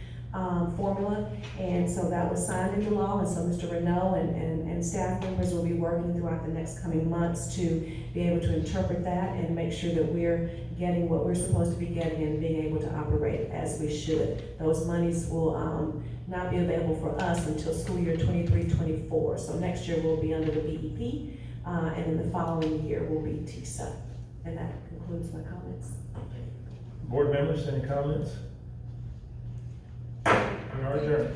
Speaker 11: formula. And so that was signed into law, and so Mr. Renaud and staff members will be working throughout the next coming months to be able to interpret that and make sure that we're getting what we're supposed to be getting and being able to operate as we should. Those monies will not be available for us until school year 23-24. So next year we'll be under the BEP, and then the following year will be TISA. And that concludes my comments.
Speaker 1: Board members, any comments? We are adjourned.